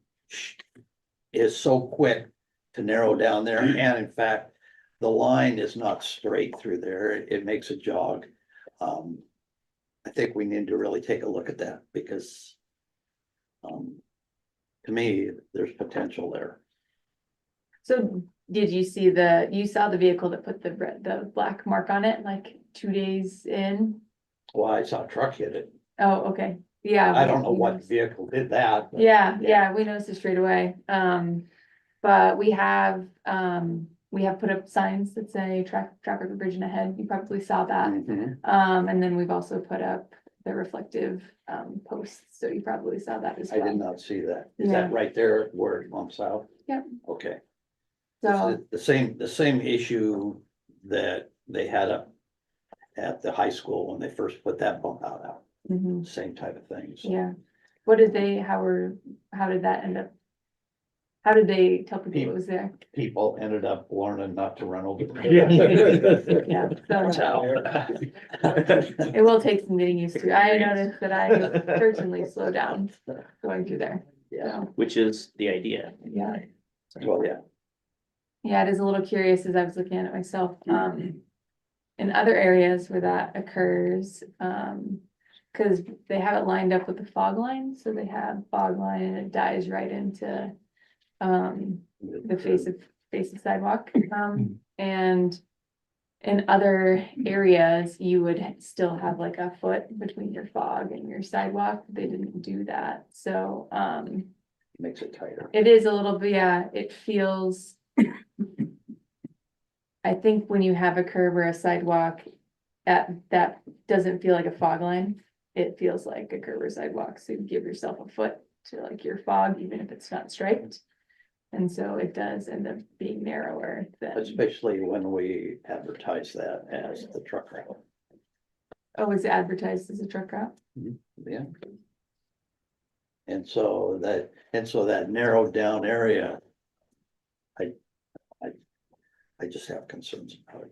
is so quick to narrow down there, and in fact, the line is not straight through there, it makes a jog. I think we need to really take a look at that, because to me, there's potential there. So did you see you saw the vehicle that put the black mark on it like 2 days in? Well, I saw a truck hit it. Oh, okay. Yeah. I don't know what vehicle did that. But Yeah, we noticed it straight away. But we have put up signs that say traffic revision ahead. You probably saw that. Mhm. And then we've also put up the reflective posts, so you probably saw that as I well. did not see that. Is Yeah. that right there where it bumps out? Yep. Okay. So, The same issue that they had up at the high school when they first put that bump out. Mhm. same type of thing, so. Yeah. What did they, how did that end up? How did they tell people it was there? People ended up learning not to run over. the Yeah, so it will take some getting used to. I noticed that I certainly slow down going through there. Yeah, Which is the idea. Yeah. well, yeah, Yeah, it is a little curious as I was looking at it myself, in other areas where that occurs, cause they have it lined up with the fog line, so they have fog line and it dies right into, the face of sidewalk, and in other areas, you would still have like a foot between your fog and your sidewalk. They didn't do that, so, makes it tighter. it is a little bit, yeah, it feels. I think when you have a curb or a sidewalk, that doesn't feel like a fog line. It feels like a curb or sidewalk, so you give yourself a foot to like your fog, even if it's not striped. And so it does end up being narrower than, Especially when we advertise that as the truck route. oh, it's advertised as a truck route? Yeah. And so that narrowed down area. I just have concerns about it.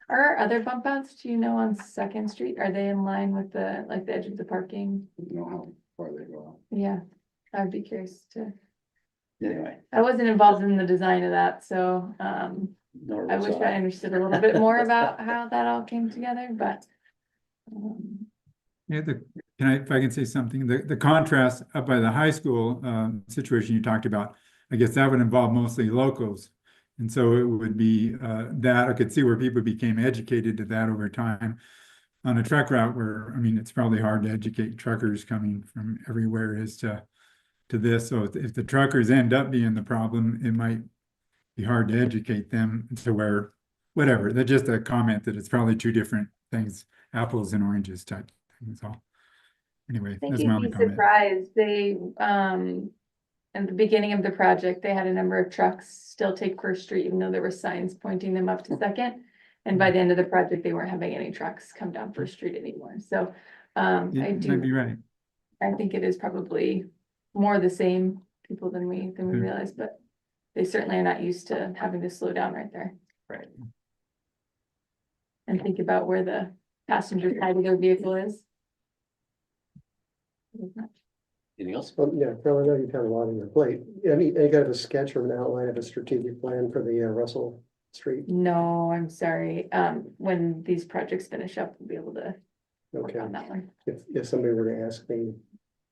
Are our other bump outs, do you know, on Second Street, are they in line with the, like the edge of the parking? You know how far they go. Yeah, I'd be curious to, Anyway. I wasn't involved in the design of that, so, nor I was wish I understood a little bit more about how that all came together, but. Yeah, if I can say something, the contrast up by the high school situation you talked about, I guess that would involve mostly locals. And so it would be that I could see where people became educated to that over time. On a truck route where, I mean, it's probably hard to educate truckers coming from everywhere as to this. So if the truckers end up being the problem, it might be hard to educate them to where, whatever. That's just a comment that it's probably two different things, apples and oranges type things. So anyway, I think that's my you'd only be comment. surprised, they, at the beginning of the project, they had a number of trucks still take First Street, even though there were signs pointing them up to Second. And by the end of the project, they weren't having any trucks come down First Street anymore, so, I You might be right. I think it is probably more the same people than we realize, but they certainly are not used to having to slow down right there. Right. And think about where the passenger side of their vehicle is. Anything else? Well, yeah, Carol, I know you've had a lot on your plate. Any kind of a sketch or an outline of a strategic plan for the Russell Street? No, I'm sorry. When these projects finish up, we'll be able to work Okay, on that one. if somebody were to ask me,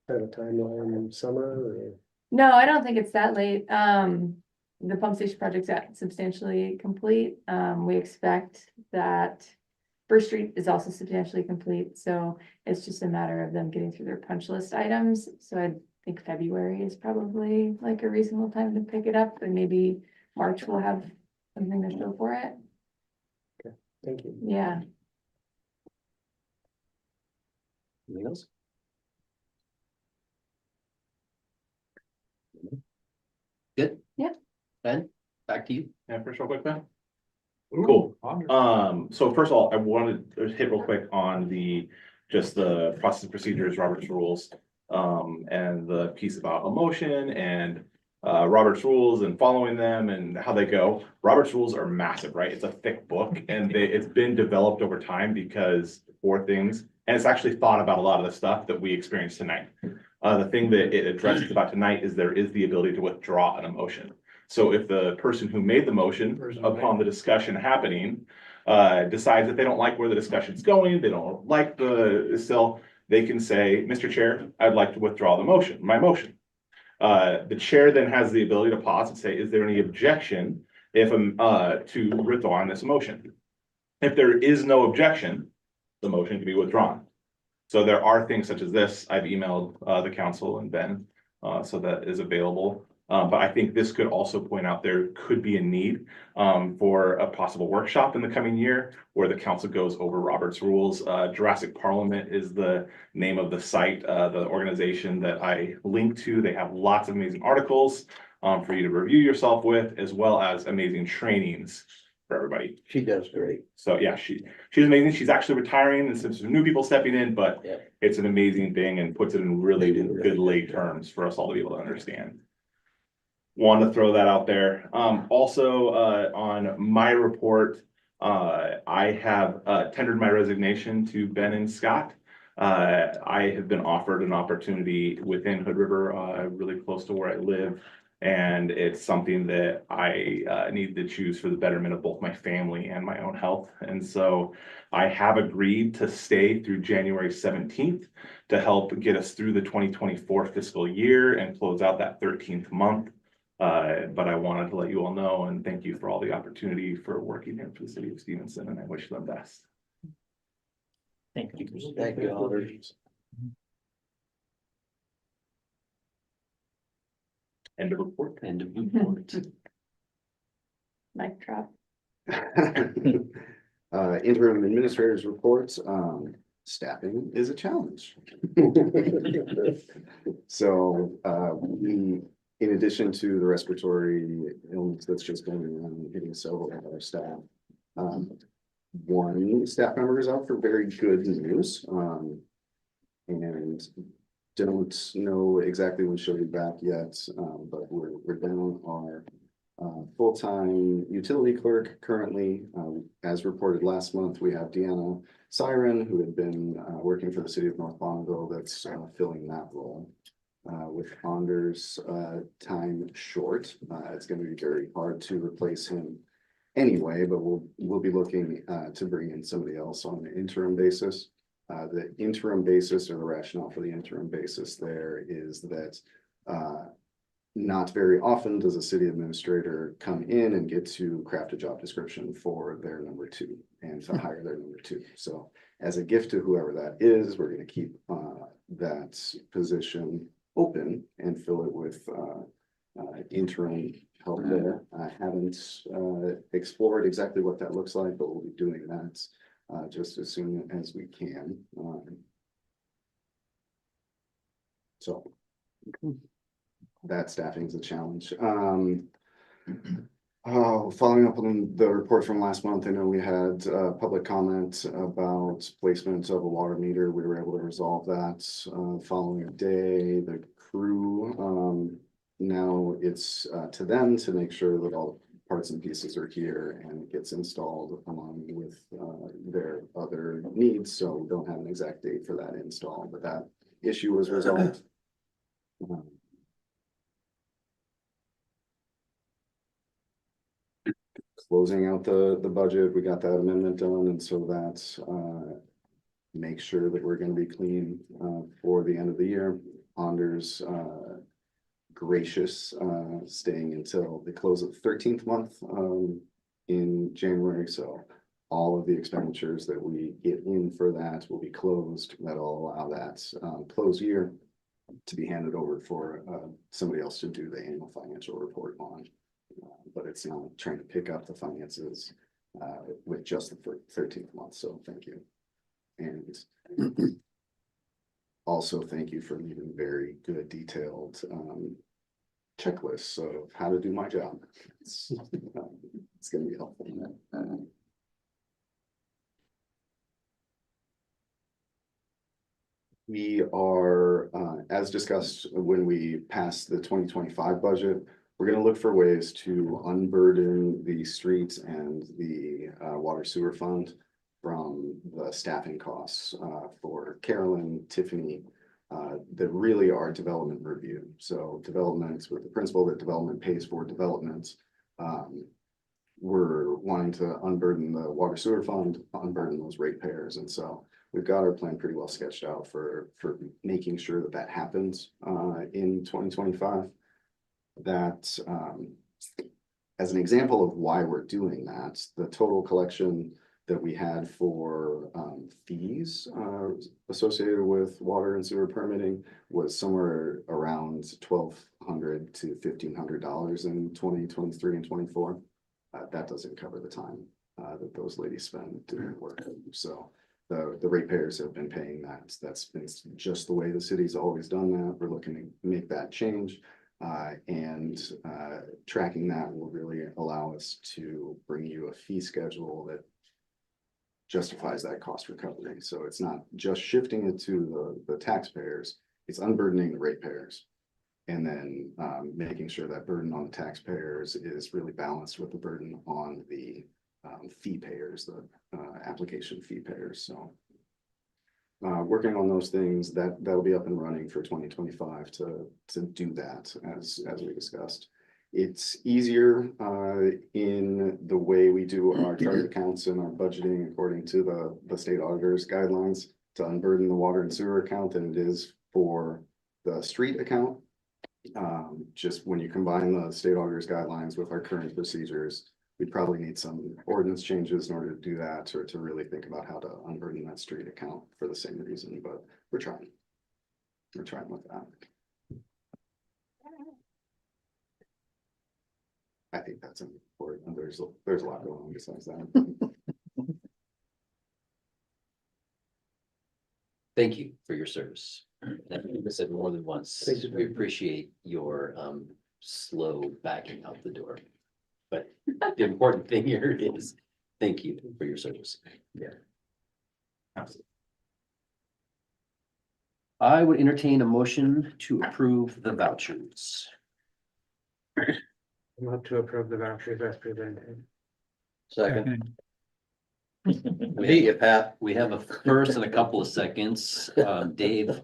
kind of a timeline in summer or? No, I don't think it's that late. The pump station project's at substantially complete. We expect that First Street is also substantially complete, so it's just a matter of them getting through their punch list items. So I think February is probably like a reasonable time to pick it up, and maybe March will have something to show for it. Okay, thank you. Yeah. Anything else? Good? Yeah. Ben, back to you. Yeah, first real quick, Ben. Cool. So first of all, I wanted to hit real quick on just the process procedures, Robert's rules, and the piece about emotion and Robert's rules and following them and how they go. Robert's rules are massive, right? It's a thick book and it's been developed over time because for things, and it's actually thought about a lot of the stuff that we experienced tonight. The thing that it addresses about tonight is there is the ability to withdraw an emotion. So if the person who made the motion upon the discussion happening, decides that they don't like where the discussion's going, they don't like they can say, Mr. Chair, I'd like to withdraw my motion. The chair then has the ability to pause and say, is there any objection to withdrawing this motion? If there is no objection, the motion can be withdrawn. So there are things such as this. I've emailed the council and Ben, so that is available. But I think this could also point out there could be a need for a possible workshop in the coming year where the council goes over Robert's rules. Jurassic Parliament is the name of the site, the organization that I linked to. They have lots of amazing articles for you to review yourself with, as well as amazing trainings for everybody. She does great. So yeah, she's amazing. She's actually retiring and some new people stepping in, but Yeah. it's an amazing thing and puts it in really good lay terms for us all to be able to understand. Want to throw that out there. Also, on my report, I have tendered my resignation to Ben and Scott. I have been offered an opportunity within Hood River, really close to where I live. And it's something that I need to choose for the betterment of both my family and my own health. And so I have agreed to stay through January 17th to help get us through the 2024 fiscal year and close out that 13th month. But I wanted to let you all know and thank you for all the opportunity for working here for the city of Stevenson, and I wish them best. Thank you. Thank you, Oliver. End of report. End of report. Mic drop. Interim administrators reports, staffing is a challenge. So, we, in addition to the respiratory illness that's just going on, hitting several of our staff. One staff member is out for very good news, and don't know exactly when she'll be back yet, but we're down our full-time utility clerk currently. As reported last month, we have Deanna Siren, who had been working for the city of North Bonneville, that's filling that role. With Anders' time short, it's going to be very hard to replace him anyway, but we'll be looking to bring in somebody else on an interim basis. The interim basis, or the rationale for the interim basis there, is that not very often does a city administrator come in and get to craft a job description for their number two and to hire their number two. So as a gift to whoever that is, we're going to keep that position open and fill it with interim help there. I haven't explored exactly what that looks like, but we'll be doing that just as soon as we can. So that staffing is a challenge. Following up on the report from last month, I know we had public comment about placement of a water meter. We were able to resolve that following day. The crew, now it's to them to make sure that all parts and pieces are here and it gets installed along with their other needs. So we don't have an exact date for that install, but that issue was resolved. Closing out the budget, we got that amendment done, and so that make sure that we're going to be clean for the end of the year. Anders gracious staying until the close of the 13th month in January. So all of the expenditures that we get in for that will be closed. That'll allow that close year to be handed over for somebody else to do the annual financial report on. But it's not trying to pick up the finances with just the 13th month. So thank you. And also thank you for leaving very good detailed checklists of how to do my job. It's going to be helpful. We are, as discussed when we passed the 2025 budget, we're going to look for ways to unburden the streets and the water sewer fund from the staffing costs for Carolyn, Tiffany, that really are development review. So developments with the principle that development pays for developments. We're wanting to unburden the water sewer fund, unburden those ratepayers. And so we've got our plan pretty well sketched out for making sure that that happens in 2025. That as an example of why we're doing that, the total collection that we had for fees associated with water and sewer permitting was somewhere around $1,200 to $1,500 in 2023 and 24. That doesn't cover the time that those ladies spend doing work. So the ratepayers have been paying that. That's been just the way the city's always done that. We're looking to make that change. And tracking that will really allow us to bring you a fee schedule that justifies that cost recovery. So it's not just shifting it to the taxpayers, it's unburdening the ratepayers. And then making sure that burden on the taxpayers is really balanced with the burden on the fee payers, the application fee payers. So working on those things, that'll be up and running for 2025 to do that as we discussed. It's easier in the way we do our chart accounts and our budgeting according to the state auditor's guidelines to unburden the water and sewer account than it is for the street account. Just when you combine the state auditor's guidelines with our current procedures, we probably need some ordinance changes in order to do that, or to really think about how to unburden that street account for the same reason, but we're trying. We're trying with that. I think that's important. There's a lot going on besides that. Thank you for your service. I said more than once, Thank you. we appreciate your slow backing out the door. But the important thing here is, thank you for your service. Yeah. Absolutely. I would entertain a motion to approve the vouchers. Move to approve the vouchers as presented. Second. We have a first and a couple of seconds. Dave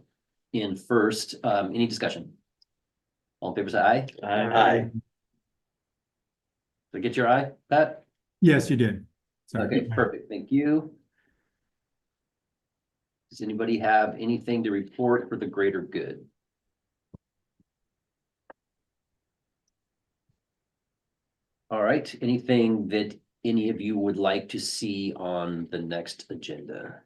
in first. Any discussion? All in favor, say aye. Aye. Did I get your eye, Pat? Yes, you did. Sorry. Okay, perfect. Thank you. Does anybody have anything to report for the greater good? All right, anything that any of you would like to see on the next agenda?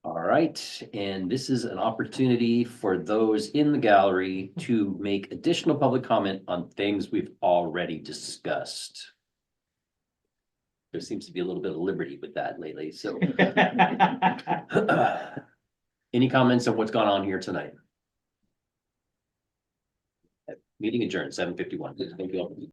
All right, and this is an opportunity for those in the gallery to make additional public comment on things we've already discussed. There seems to be a little bit of liberty with that lately, so. Any comments on what's gone on here tonight? Meeting adjourned, 7:51. Thank you all.